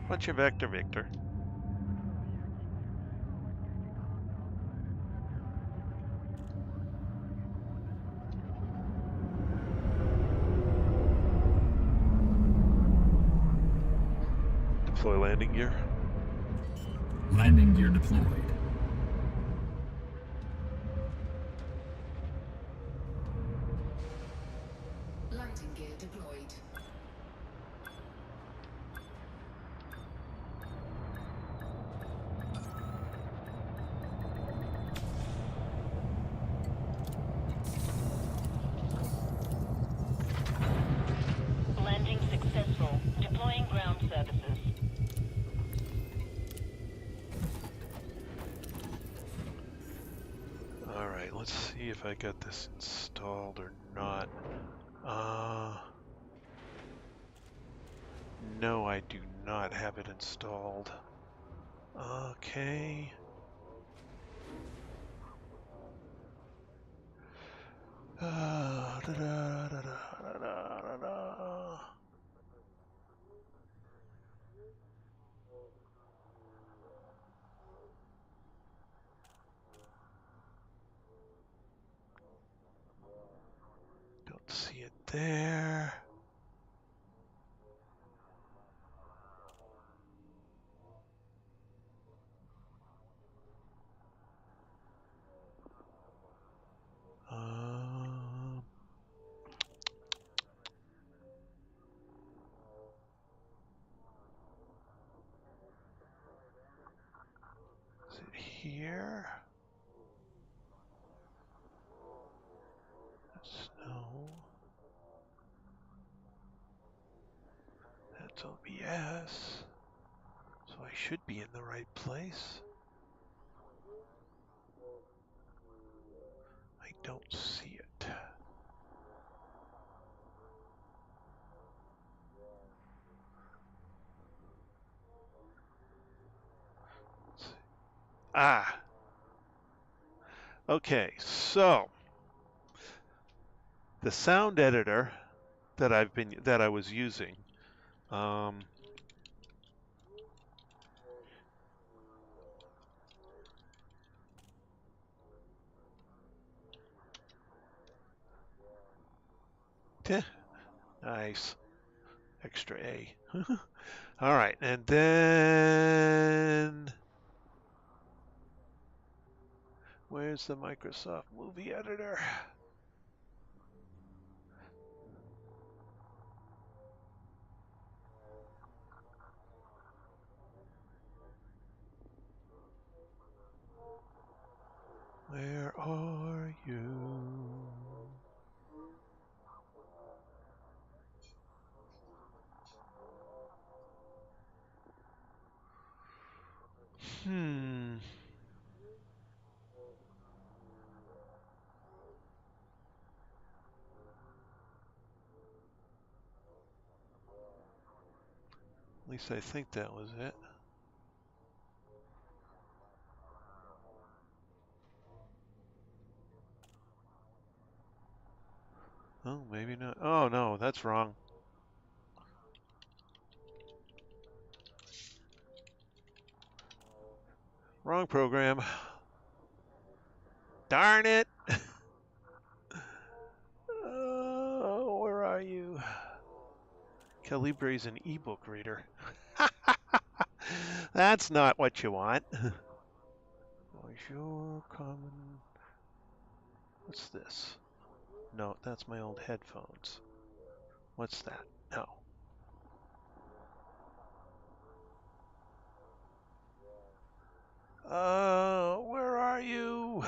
What's your vector, Victor? Deploy landing gear. Landing gear deployed. Landing gear deployed. Landing successful. Deploying ground services. All right, let's see if I got this installed or not. No, I do not have it installed. Okay. Don't see it there. Is it here? No. That's OBS. So I should be in the right place. I don't see it. Let's see. Ah. Okay, so the sound editor that I was using, nice, extra A. All right, and then where's the Microsoft Movie Editor? Where are you? At least I think that was it. Oh, maybe not. Oh, no, that's wrong. Wrong program. Darn it! Oh, where are you? Calibre's an ebook reader. That's not what you want. Bonjour, common. What's this? No, that's my old headphones. What's that? No. Where are you?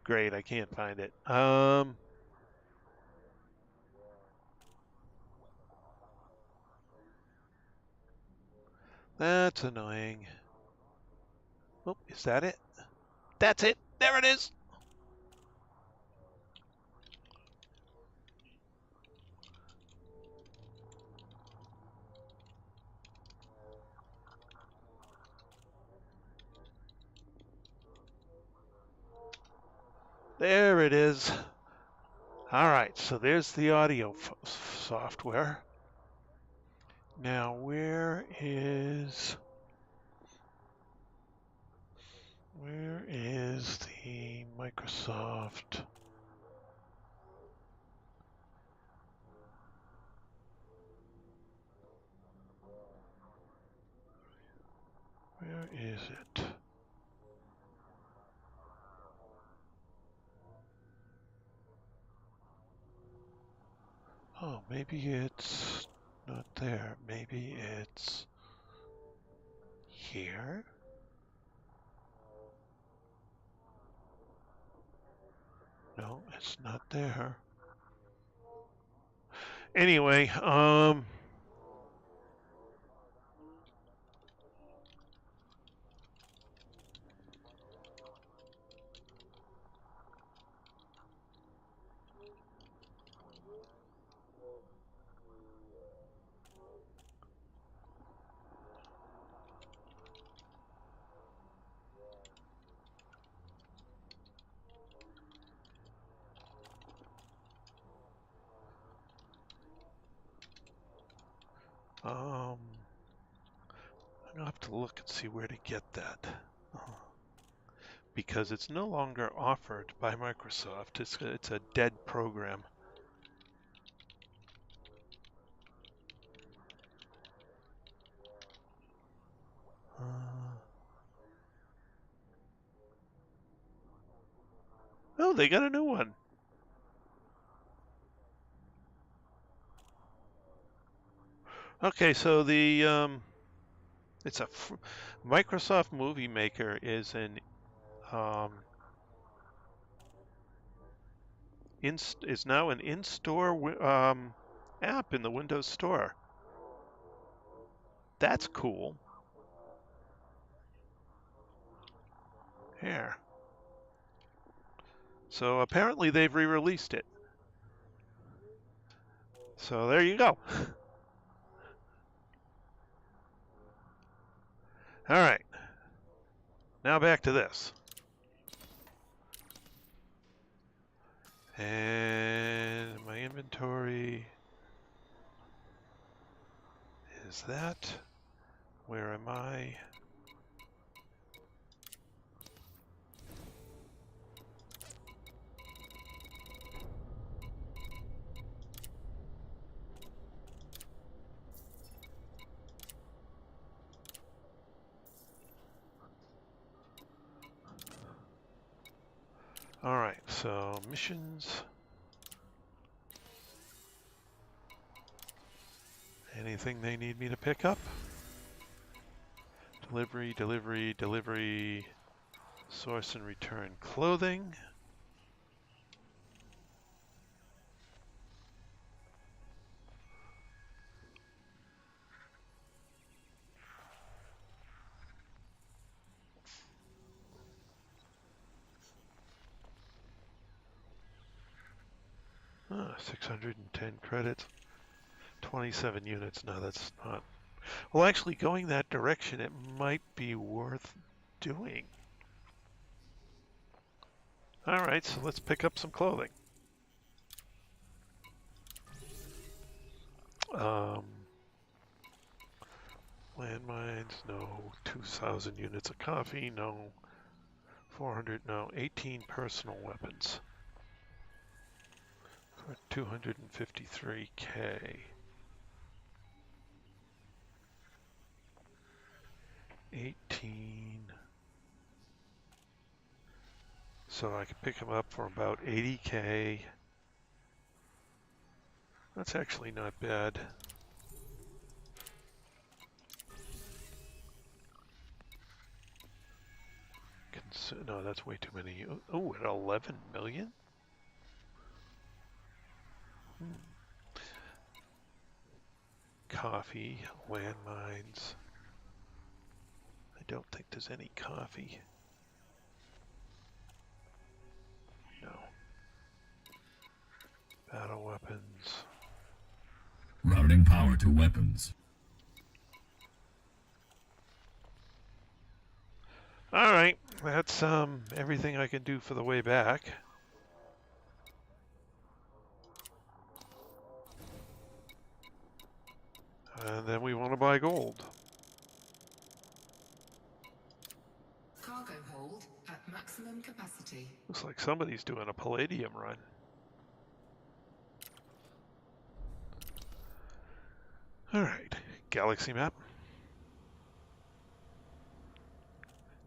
Great, I can't find it. That's annoying. Oh, is that it? That's it. There it is. There it is. All right, so there's the audio software. Now, where is the Microsoft? Where is it? Oh, maybe it's not there. Maybe it's here? No, it's not there. Anyway, I'm gonna have to look and see where to get that. Because it's no longer offered by Microsoft. It's a dead program. Oh, they got a new one. Okay, so the it's a Microsoft Movie Maker is an is now an in-store app in the Windows Store. That's cool. Here. So apparently they've re-released it. So there you go. All right. Now back to this. And my inventory is that. Where am I? All right, so missions. Anything they need me to pick up? Delivery, delivery, delivery. Source and return clothing. Ah, 610 credits. 27 units. No, that's not. Well, actually, going that direction, it might be worth doing. All right, so let's pick up some clothing. Landmines, no. 2,000 units of coffee, no. 400, no. 18 personal weapons. For 253K. 18. So I can pick them up for about 80K. That's actually not bad. No, that's way too many. Oh, at 11 million? Coffee, landmines. I don't think there's any coffee. No. Battle weapons. Routing power to weapons. All right, that's everything I can do for the way back. And then we want to buy gold. Cargo hold at maximum capacity. Looks like somebody's doing a palladium run. All right, galaxy map.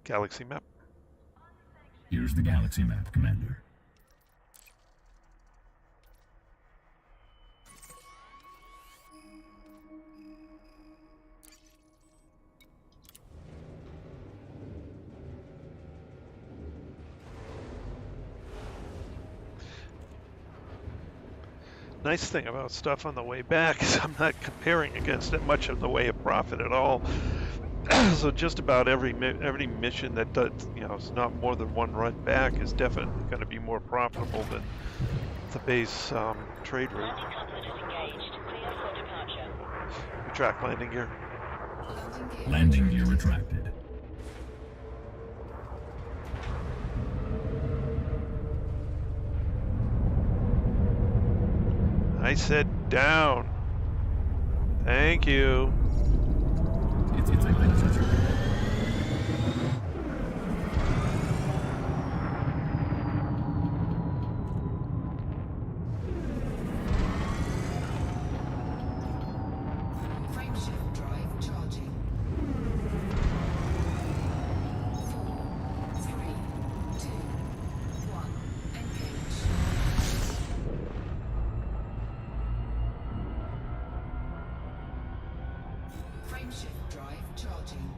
Galaxy map. Here's the galaxy map, Commander. Nice thing about stuff on the way back is I'm not comparing against it much of the way of profit at all. So just about every mission that does, is not more than one run back is definitely going to be more profitable than the base trade route. Landing couplet is engaged. Clear for departure. Retract landing gear. Landing gear retracted. I said down. Thank you. It's like Frame shift drive charging. 4, 3, 2, 1. Engage. Frame shift drive charging.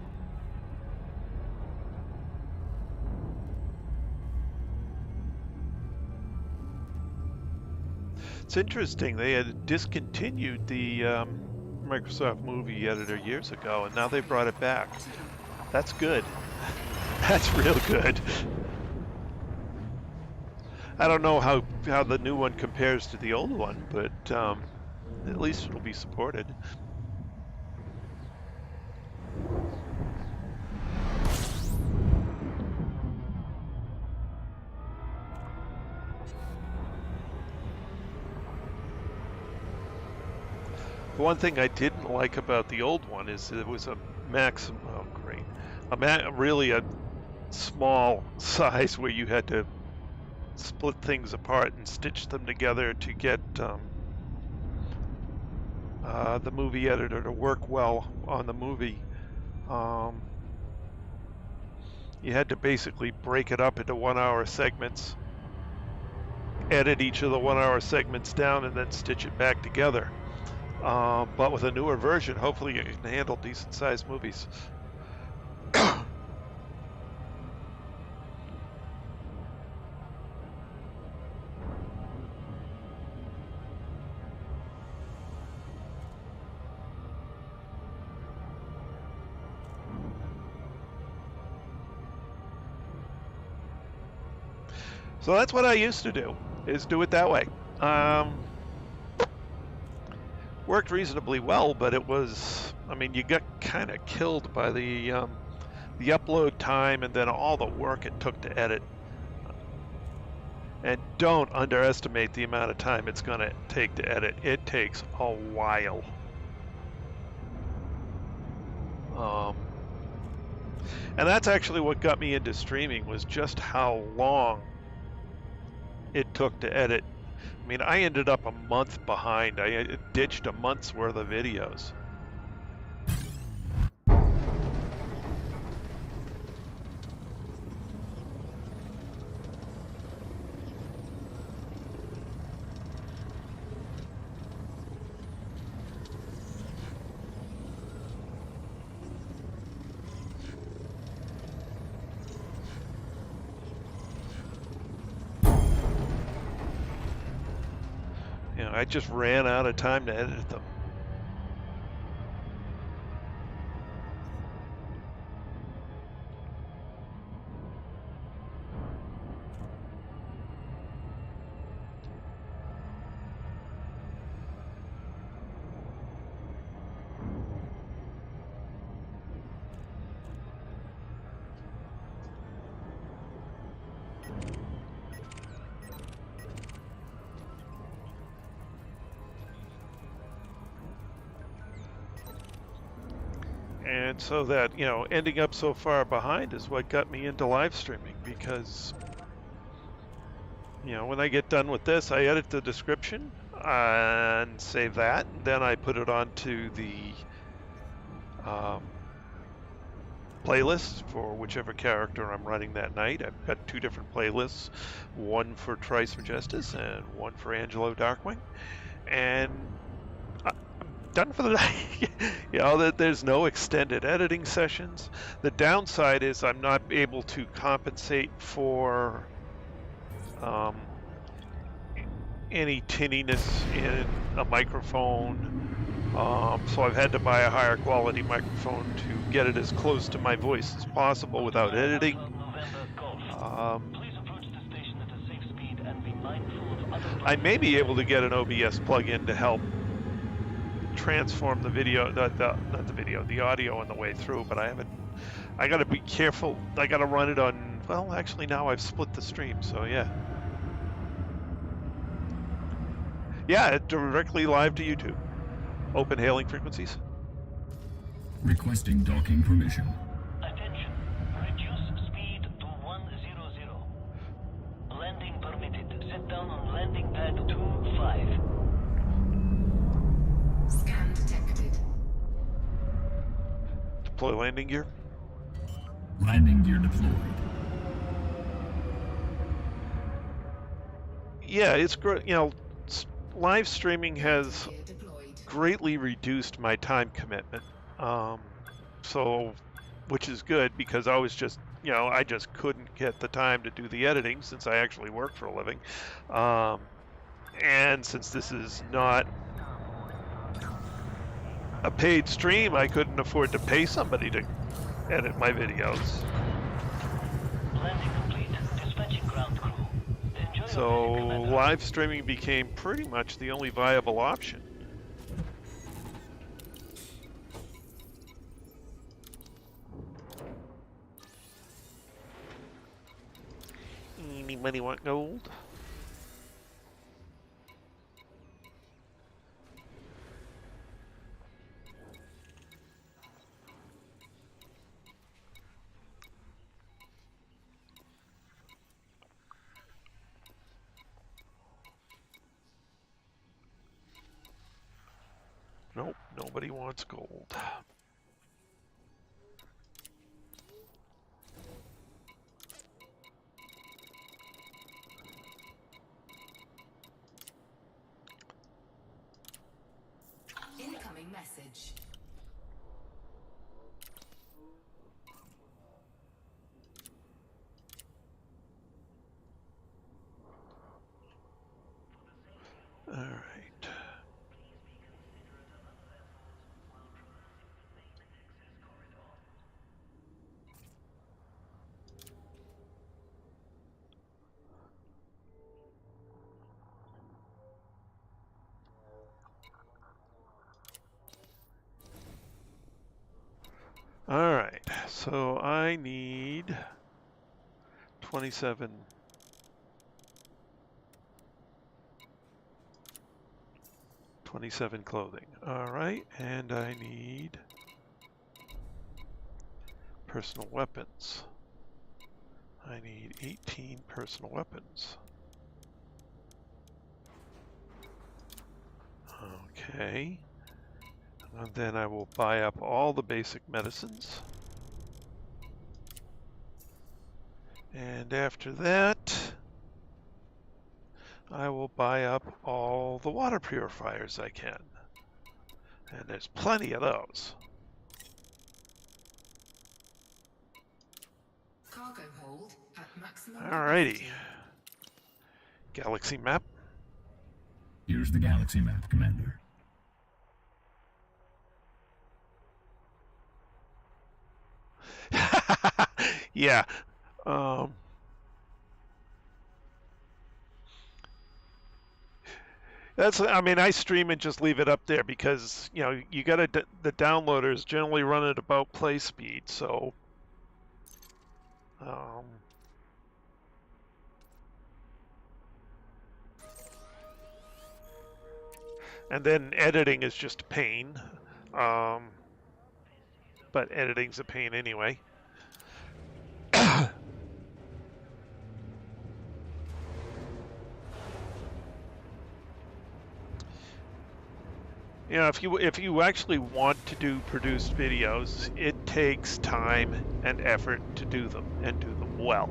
It's interesting. They had discontinued the Microsoft Movie Editor years ago, and now they brought it back. That's good. That's real good. I don't know how the new one compares to the old one, but at least it'll be supported. The one thing I didn't like about the old one is it was a maximum. Oh, great! Really a small size where you had to split things apart and stitch them together to get the movie editor to work well on the movie. You had to basically break it up into 1-hour segments, edit each of the 1-hour segments down, and then stitch it back together. But with a newer version, hopefully you can handle decent-sized movies. So that's what I used to do, is do it that way. Worked reasonably well, but it was, I mean, you got kind of killed by the upload time and then all the work it took to edit. And don't underestimate the amount of time it's going to take to edit. It takes a while. And that's actually what got me into streaming, was just how long it took to edit. I mean, I ended up a month behind. I ditched a month's worth of videos. I just ran out of time to edit them. And so that, you know, ending up so far behind is what got me into live streaming, because, you know, when I get done with this, I edit the description and save that. And then I put it onto the playlist for whichever character I'm running that night. I've got 2 different playlists, one for Trice Majestus and one for Angelo Darkwing. And I'm done for the night. You know, that there's no extended editing sessions. The downside is I'm not able to compensate for any tinniness in a microphone. So I've had to buy a higher quality microphone to get it as close to my voice as possible without editing. I may be able to get an OBS plugin to help transform the video, not the video, the audio on the way through, but I haven't. I got to be careful. I got to run it on. Well, actually, now I've split the stream, so yeah. Yeah, directly live to YouTube. Open hailing frequencies. Requesting docking permission. Attention. Reduce speed to 100. Landing permitted. Set down on landing pad 25. Scan detected. Deploy landing gear. Landing gear deployed. Yeah, it's great. You know, live streaming has Gear deployed. greatly reduced my time commitment. So, which is good, because I was just, you know, I just couldn't get the time to do the editing since I actually work for a living. And since this is not a paid stream, I couldn't afford to pay somebody to edit my videos. Landing complete. Dispatching ground crew. Enjoy So your visit, Commander. live streaming became pretty much the only viable option. Anybody want gold? Nope, nobody wants gold. Incoming message. All right. All right, so I need 27 clothing. All right, and I need personal weapons. I need 18 personal weapons. Okay. And then I will buy up all the basic medicines. And after that, I will buy up all the water purifiers I can. And there's plenty of those. Cargo hold at maximum Alrighty. capacity. Galaxy map. Here's the galaxy map, Commander. Yeah. That's, I mean, I stream and just leave it up there because, you know, you got to, the downloaders generally run at about play speed, so. And then editing is just a pain. but editing's a pain anyway. You know, if you actually want to do produced videos, it takes time and effort to do them and do them well.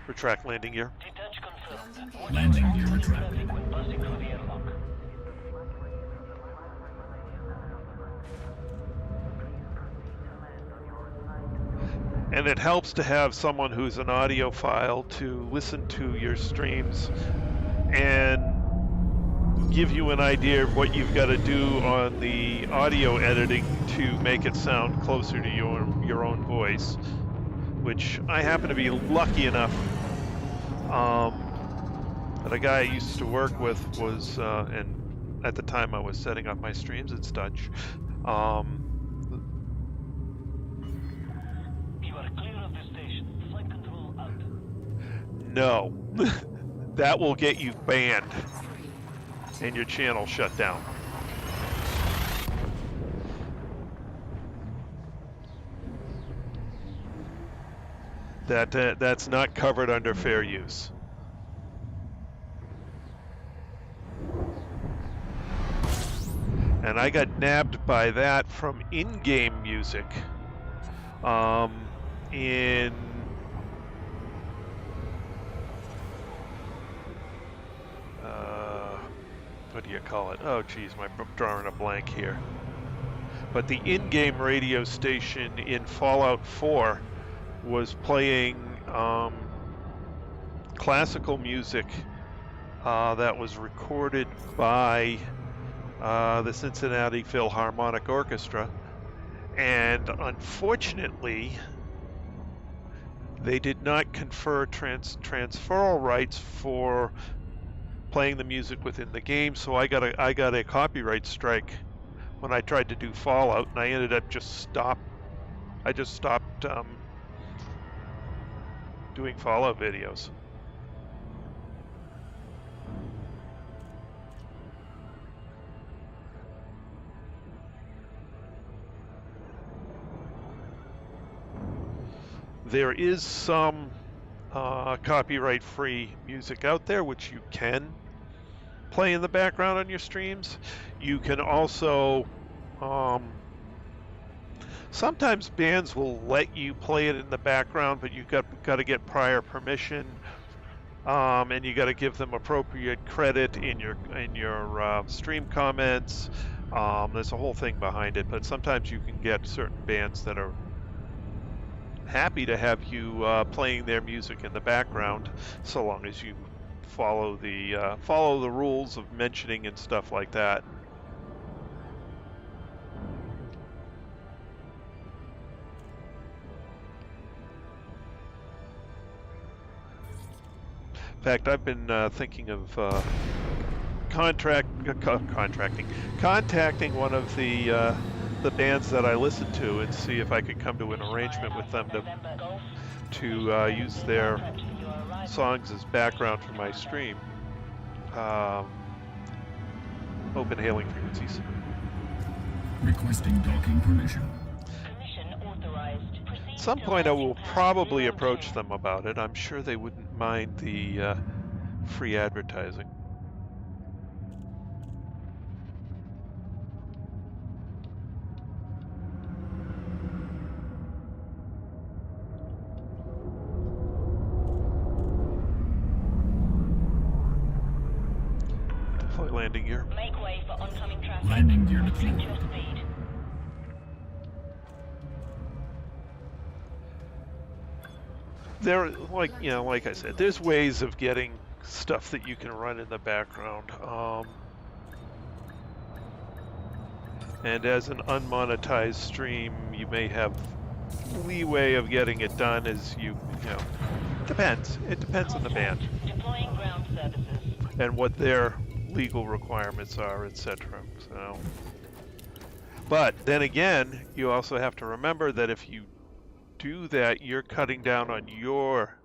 Retract landing gear. Detach confirmed. Landing gear retracted. Traffic when passing through the airlock. And it helps to have someone who's an audiophile to listen to your streams and give you an idea of what you've got to do on the audio editing to make it sound closer to your own voice, which I happen to be lucky enough that a guy I used to work with was, and at the time I was setting up my streams, it's Dutch. No, that will get you banned and your channel shut down. That's not covered under fair use. And I got nabbed by that from in-game music in what do you call it? Oh geez, I'm drawing a blank here. But the in-game radio station in Fallout 4 was playing classical music that was recorded by the Cincinnati Philharmonic Orchestra, and unfortunately they did not confer transferal rights for playing the music within the game, so I got a copyright strike when I tried to do Fallout, and I ended up just stopped doing Fallout videos. There is some copyright-free music out there which you can play in the background on your streams. You can also sometimes bands will let you play it in the background, but you've got to get prior permission, and you got to give them appropriate credit in your stream comments. There's a whole thing behind it, but sometimes you can get certain bands that are happy to have you playing their music in the background, so long as you follow the rules of mentioning and stuff like that. In fact, I've been thinking of contacting one of the bands that I listen to and see if I could come to an arrangement with them to use their songs as background for my stream. Open hailing frequencies. Requesting docking permission. Permission authorized. Proceed At some to point I will landing pad probably 02. approach them about it. I'm sure they wouldn't mind the free advertising. Deploy landing gear. Make way for oncoming traffic. Landing gear Restrict your deployed. speed. There, like I said, there's ways of getting stuff that you can run in the background. And as an unmonetized stream, you may have leeway of getting it done as you know, depends. It depends on the band Deploying ground services. and what their legal requirements are, etc. So, but then again, you also have to remember that if you do that, you're cutting down on your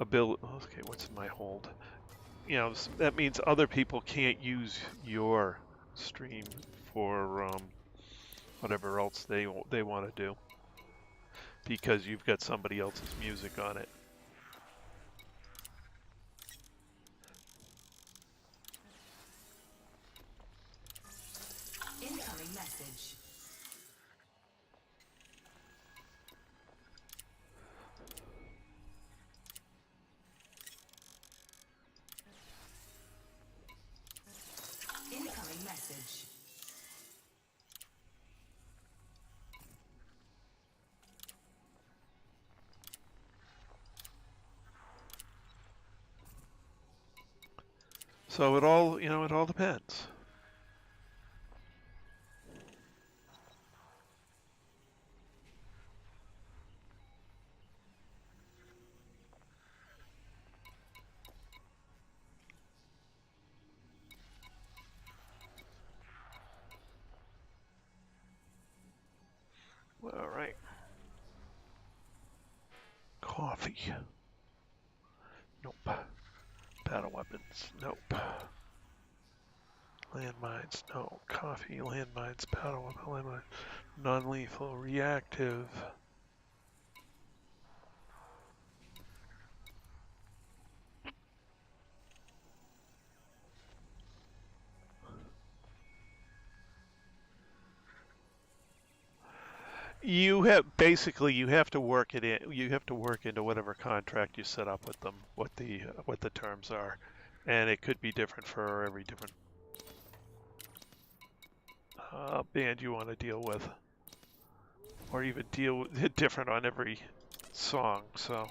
Okay, what's my hold? You know, that means other people can't use your stream for whatever else they want to do because you've got somebody else's music on it. Incoming message. Incoming message. So it all, you know, it all depends. All right. Coffee. Nope. Battle weapons. Nope. Landmines. No. Coffee. Landmines. Battle weapon. Landmine. Non-lethal. Reactive. You have to work it in. You have to work into whatever contract you set up with them, what the terms are, and it could be different for every different band you want to deal with, or even deal with it different on every song. So.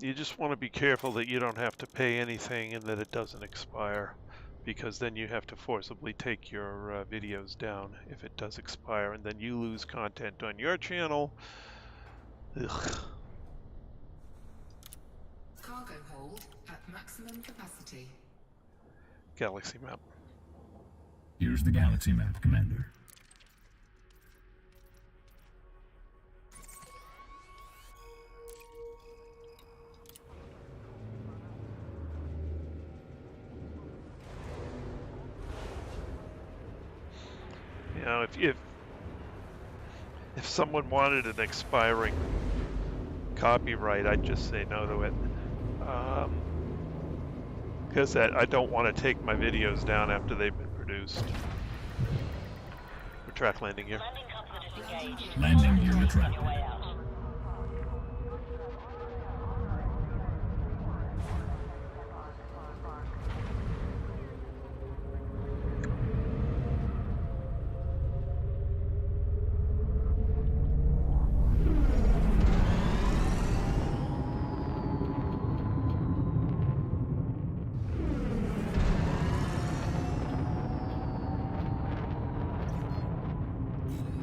You just want to be careful that you don't have to pay anything and that it doesn't expire, because then you have to forcibly take your videos down if it does expire, and then you lose content on your channel. Ugh. Cargo hold at maximum capacity. Galaxy map. Here's the galaxy map, Commander. You know, if someone wanted an expiring copyright, I'd just say no to it. Because I don't want to take my videos down after they've been produced. Retract landing gear. Landing coupler disengaged. Landing gear On retracted. your way out.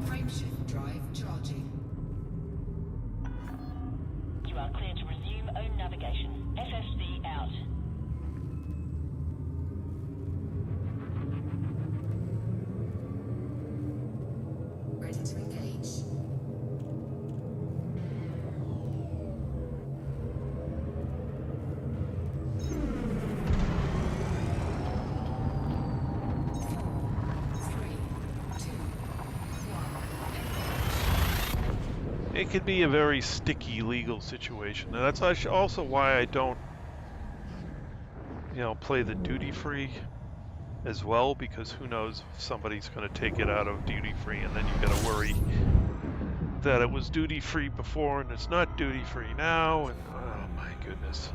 Frameshift drive charging. You are clear to resume own navigation. FSB out. Ready to engage. It can be a very sticky legal situation, and that's also why I don't, you know, play the duty-free as well, because who knows if somebody's going to take it out of duty-free, and then you got to worry that it was duty-free before and it's not duty-free now, and oh my goodness.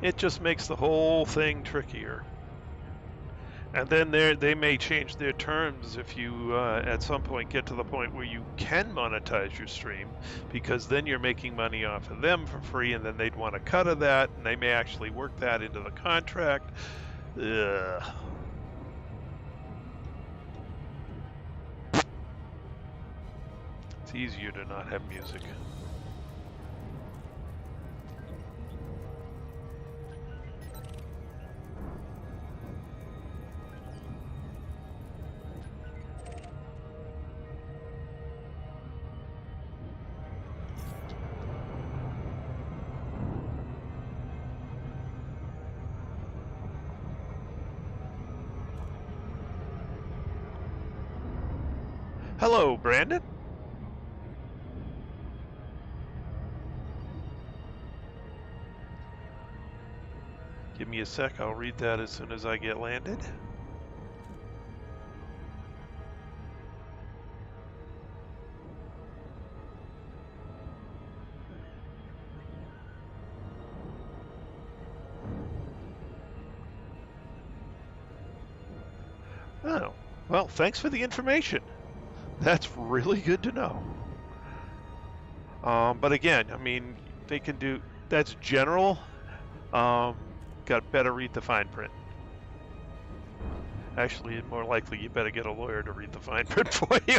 It just makes the whole thing trickier. And then they may change their terms if you at some point get to the point where you can monetize your stream, because then you're making money off of them for free, and then they'd want a cut of that, and they may actually work that into the contract. Ugh. It's easier to not have music. Hello, Brandon. Give me a sec, I'll read that as soon as I get landed. Oh, well, thanks for the information. That's really good to know. But again, I mean, they can do, that's general. Got better read the fine print. Actually, more likely you better get a lawyer to read the fine print for you.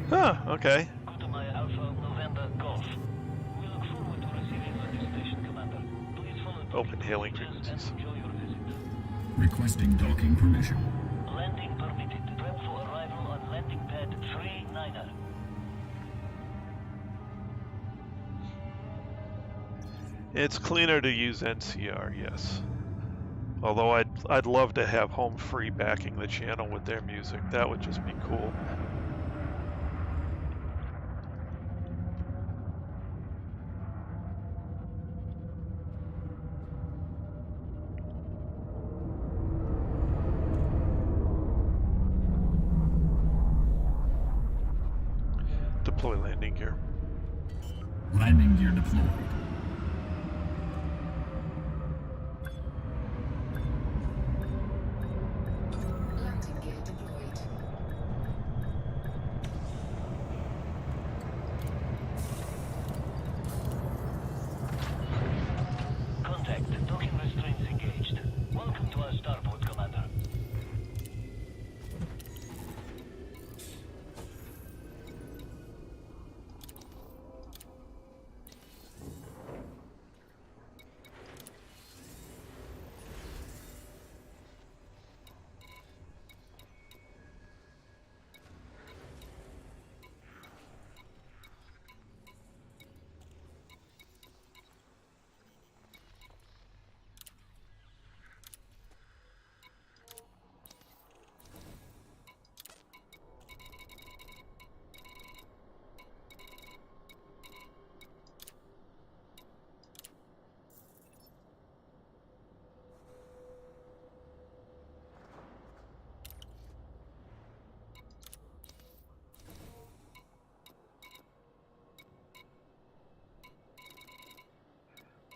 Huh, okay. Open hailing frequencies. Requesting docking permission. Landing permitted. Prep for arrival on landing pad 39er. It's cleaner to use NCR, yes. Although I'd love to have Home Free backing the channel with their music. That would just be cool. Deploy landing gear. Landing gear deployed. Landing gear deployed. Contact. Docking restraints engaged. Welcome to our starport, Commander.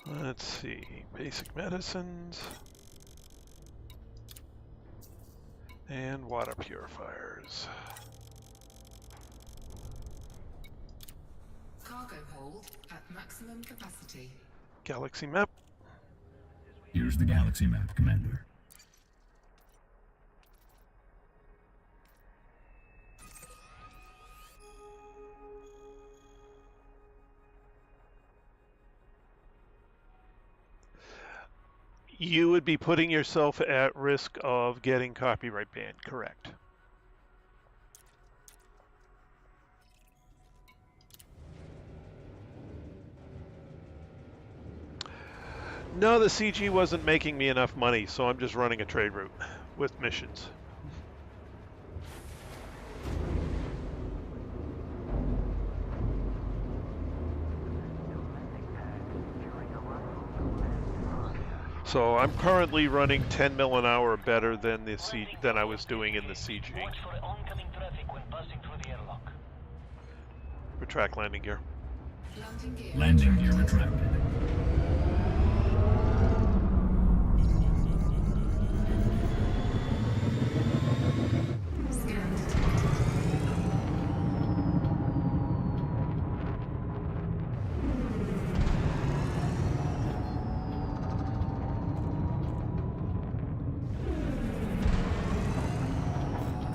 Let's see, basic medicines and water purifiers. Cargo hold at maximum capacity. Galaxy map. Here's the galaxy map, Commander. You would be putting yourself at risk of getting copyright banned, correct? No, the CG wasn't making me enough money, so I'm just running a trade route with missions. So I'm currently running 10 mil an hour better than than I was doing in the CG. Watch for oncoming traffic when passing through the airlock. Retract landing gear. Landing gear retracted. Scan detected.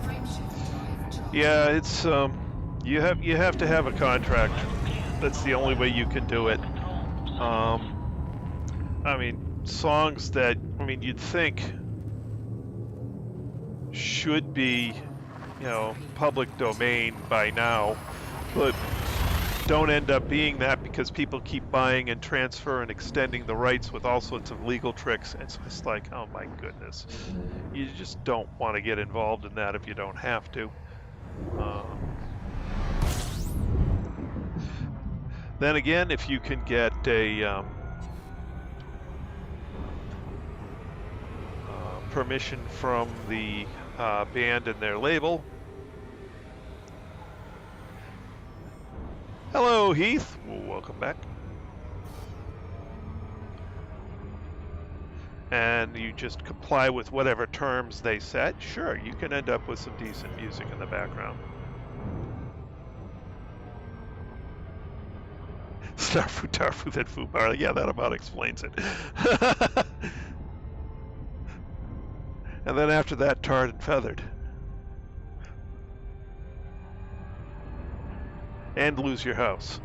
Frameshift drive charged. Yeah, it's you have to have a contract. That's the only way you can do it. I mean, songs that you'd think should be, public domain by now, but don't end up being that because people keep buying and transfer and extending the rights with all sorts of legal tricks. It's just like, oh my goodness, you just don't want to get involved in that if you don't have to. Then again, if you can get a permission from the band and their label. Hello, Heath. Welcome back. And you just comply with whatever terms they set. Sure, you can end up with some decent music in the background. Starfood, Tarfood, and Fubara. Yeah, that about explains it. And then after that, tarred and feathered. And lose your house.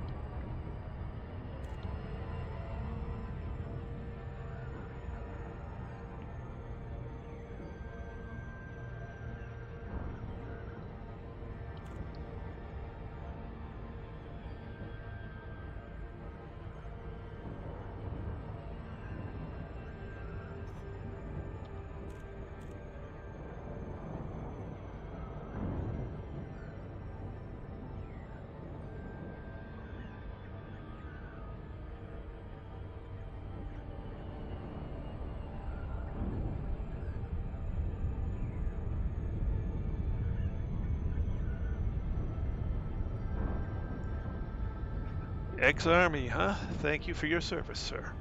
Ex-Army, huh? Thank you for your service, sir.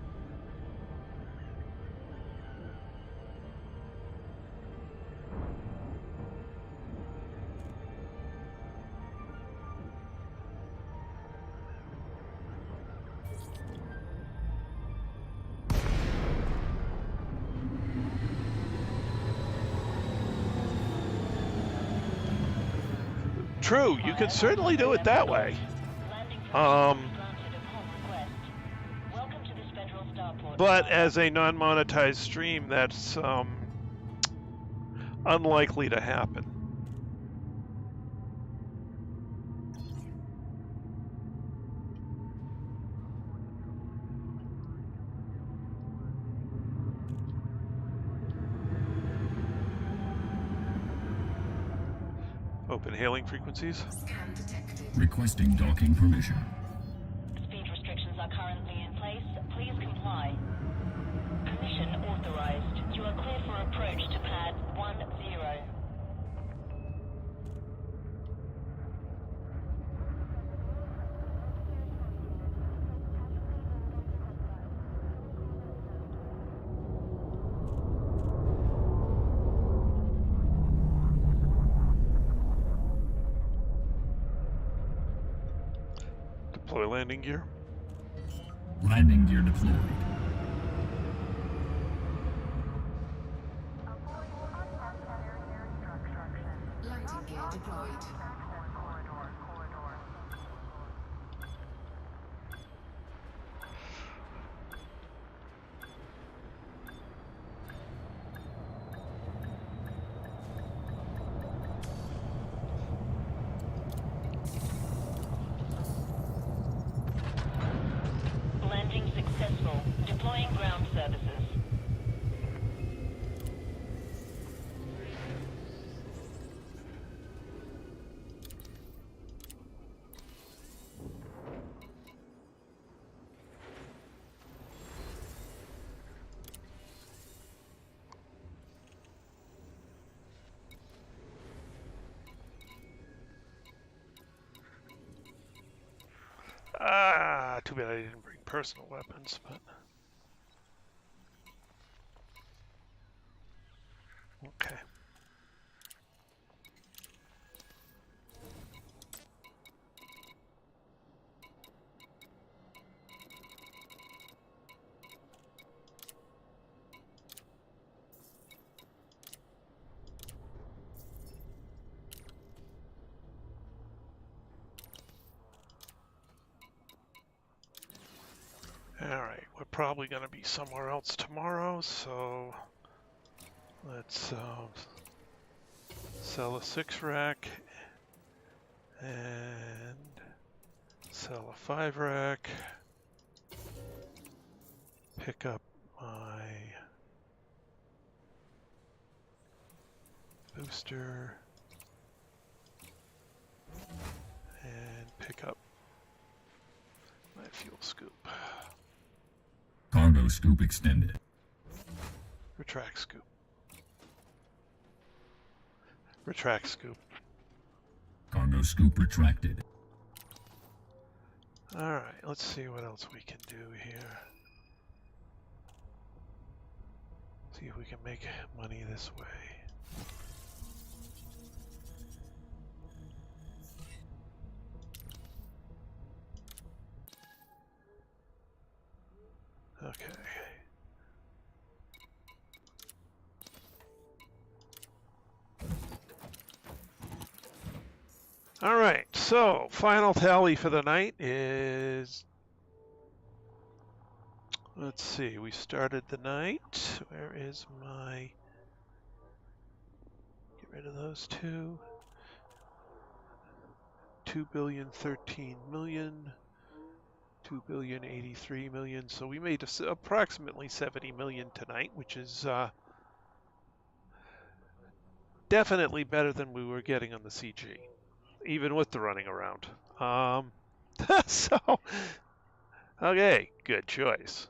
True, you can certainly do it that way. But as a non-monetized stream, that's unlikely to happen. Open hailing frequencies. Scan detected. Requesting docking permission. Speed restrictions are currently in place. Please comply. Permission authorized. You are clear for approach to pad 10. Deploy landing gear. Landing gear deployed. Landing gear deployed. Landing successful. Deploying ground services. Too bad I didn't bring personal weapons, but... Okay. Alright, we're probably going to be somewhere else tomorrow, so let's sell a 6-rack and sell a 5-rack, pick up my booster, and pick up my fuel scoop. Cargo scoop extended. Retract scoop. Retract scoop. Cargo scoop retracted. Alright, let's see what else we can do here. See if we can make money this way. Okay. All right, so final tally for the night is, let's see, we started the night. Where is my, get rid of those two. 2,013,000,000. 2,083,000,000. So we made approximately 70 million tonight, which is definitely better than we were getting on the CG, even with the running around. So, okay, good choice.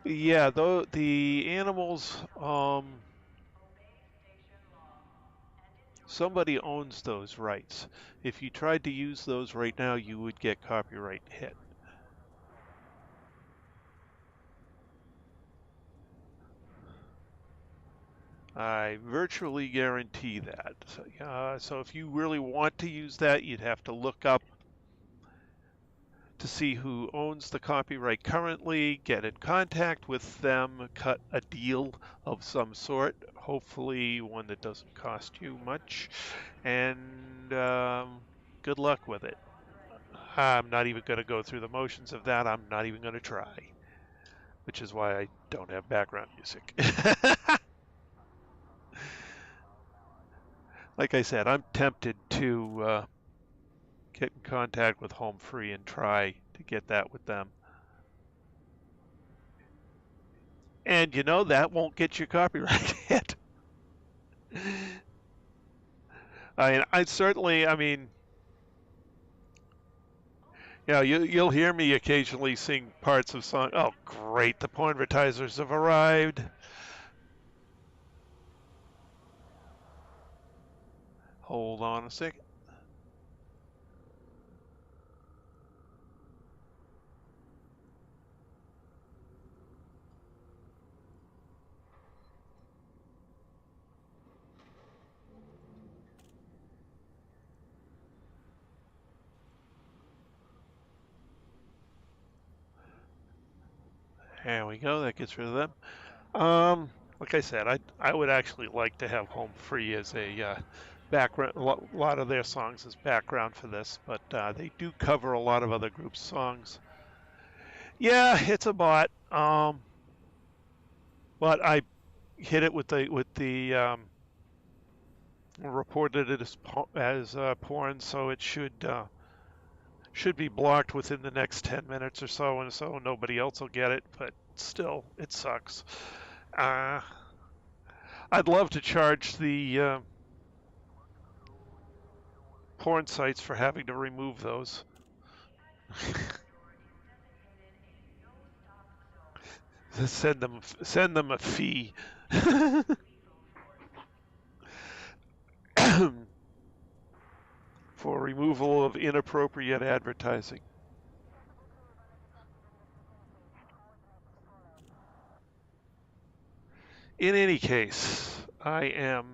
Yeah, though the animals, somebody owns those rights. If you tried to use those right now, you would get copyright hit. I virtually guarantee that. So if you really want to use that, you'd have to look up to see who owns the copyright currently, get in contact with them, cut a deal of some sort, hopefully one that doesn't cost you much, and good luck with it. I'm not even going to go through the motions of that. I'm not even going to try, which is why I don't have background music. Like I said, I'm tempted to get in contact with Home Free and try to get that with them. And you know, that won't get you copyright hit. I mean, yeah, you'll hear me occasionally sing parts of song. Oh, great, the porn advertisers have arrived. Hold on a second. There we go. That gets rid of them. Like I said, I would actually like to have Home Free as a background. A lot of their songs as background for this, but they do cover a lot of other groups' songs. Yeah, it's a bot. But I hit it with the reported it as porn, so it should be blocked within the next 10 minutes or so, and so nobody else will get it. But still, it sucks. I'd love to charge the porn sites for having to remove those. Send them a fee. For removal of inappropriate advertising. In any case, I am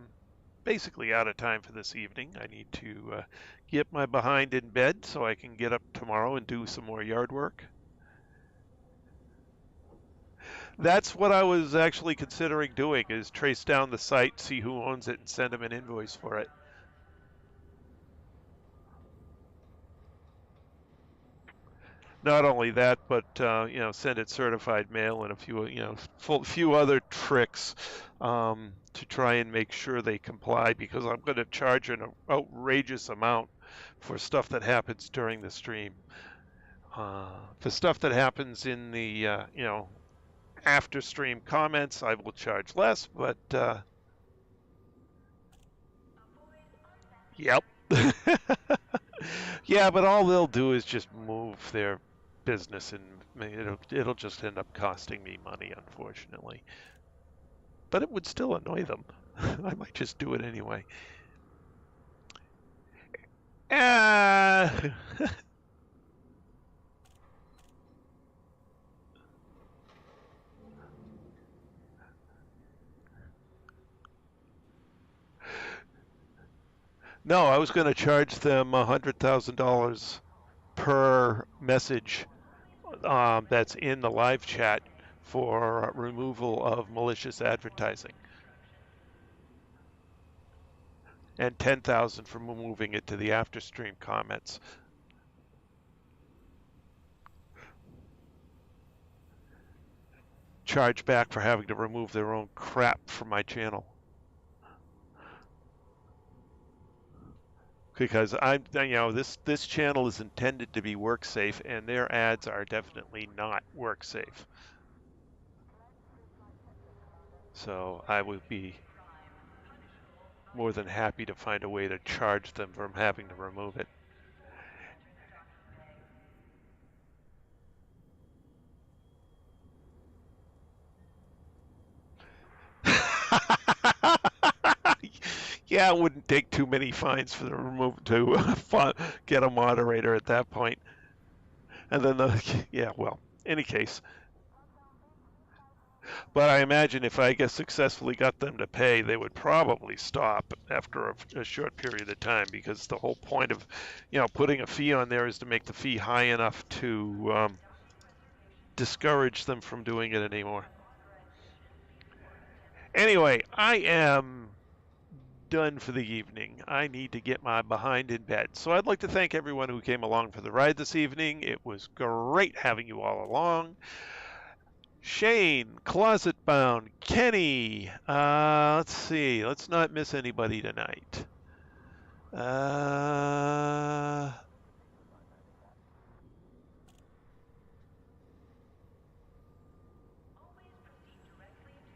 basically out of time for this evening. I need to get my behind in bed so I can get up tomorrow and do some more yard work. That's what I was actually considering doing, is trace down the site, see who owns it, and send them an invoice for it. Not only that, but send it certified mail and a few other tricks to try and make sure they comply, because I'm going to charge an outrageous amount for stuff that happens during the stream. For stuff that happens in the after stream comments, I will charge less, but yep. Yeah, but all they'll do is just move their business, and it'll just end up costing me money, unfortunately. But it would still annoy them. I might just do it anyway. No, I was going to charge them $100,000 per message that's in the live chat for removal of malicious advertising, and $10,000 for moving it to the after stream comments. Charge back for having to remove their own crap from my channel. Because this channel is intended to be work safe, and their ads are definitely not work safe. So I would be more than happy to find a way to charge them from having to remove it. Yeah, it wouldn't take too many fines for the to get a moderator at that point. And then any case. But I imagine if I successfully got them to pay, they would probably stop after a short period of time, because the whole point of, putting a fee on there is to make the fee high enough to discourage them from doing it anymore. Anyway, I am done for the evening. I need to get my behind in bed. So I'd like to thank everyone who came along for the ride this evening. It was great having you all along. Shane, Closet Bound, Kenny, let's see, let's not miss anybody tonight.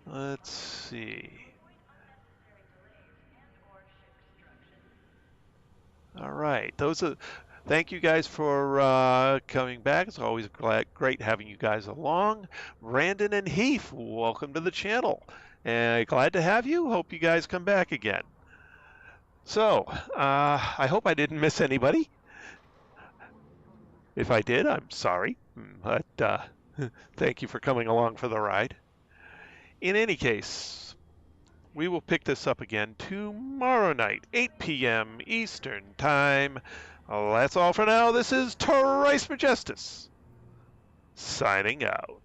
Let's see. All right, thank you guys for coming back. It's always great having you guys along. Brandon and Heath, welcome to the channel. And glad to have you. Hope you guys come back again. So, I hope I didn't miss anybody. If I did, I'm sorry. But thank you for coming along for the ride. In any case, we will pick this up again tomorrow night, 8 p.m. Eastern Time. That's all for now. This is Trice Majestus, signing out.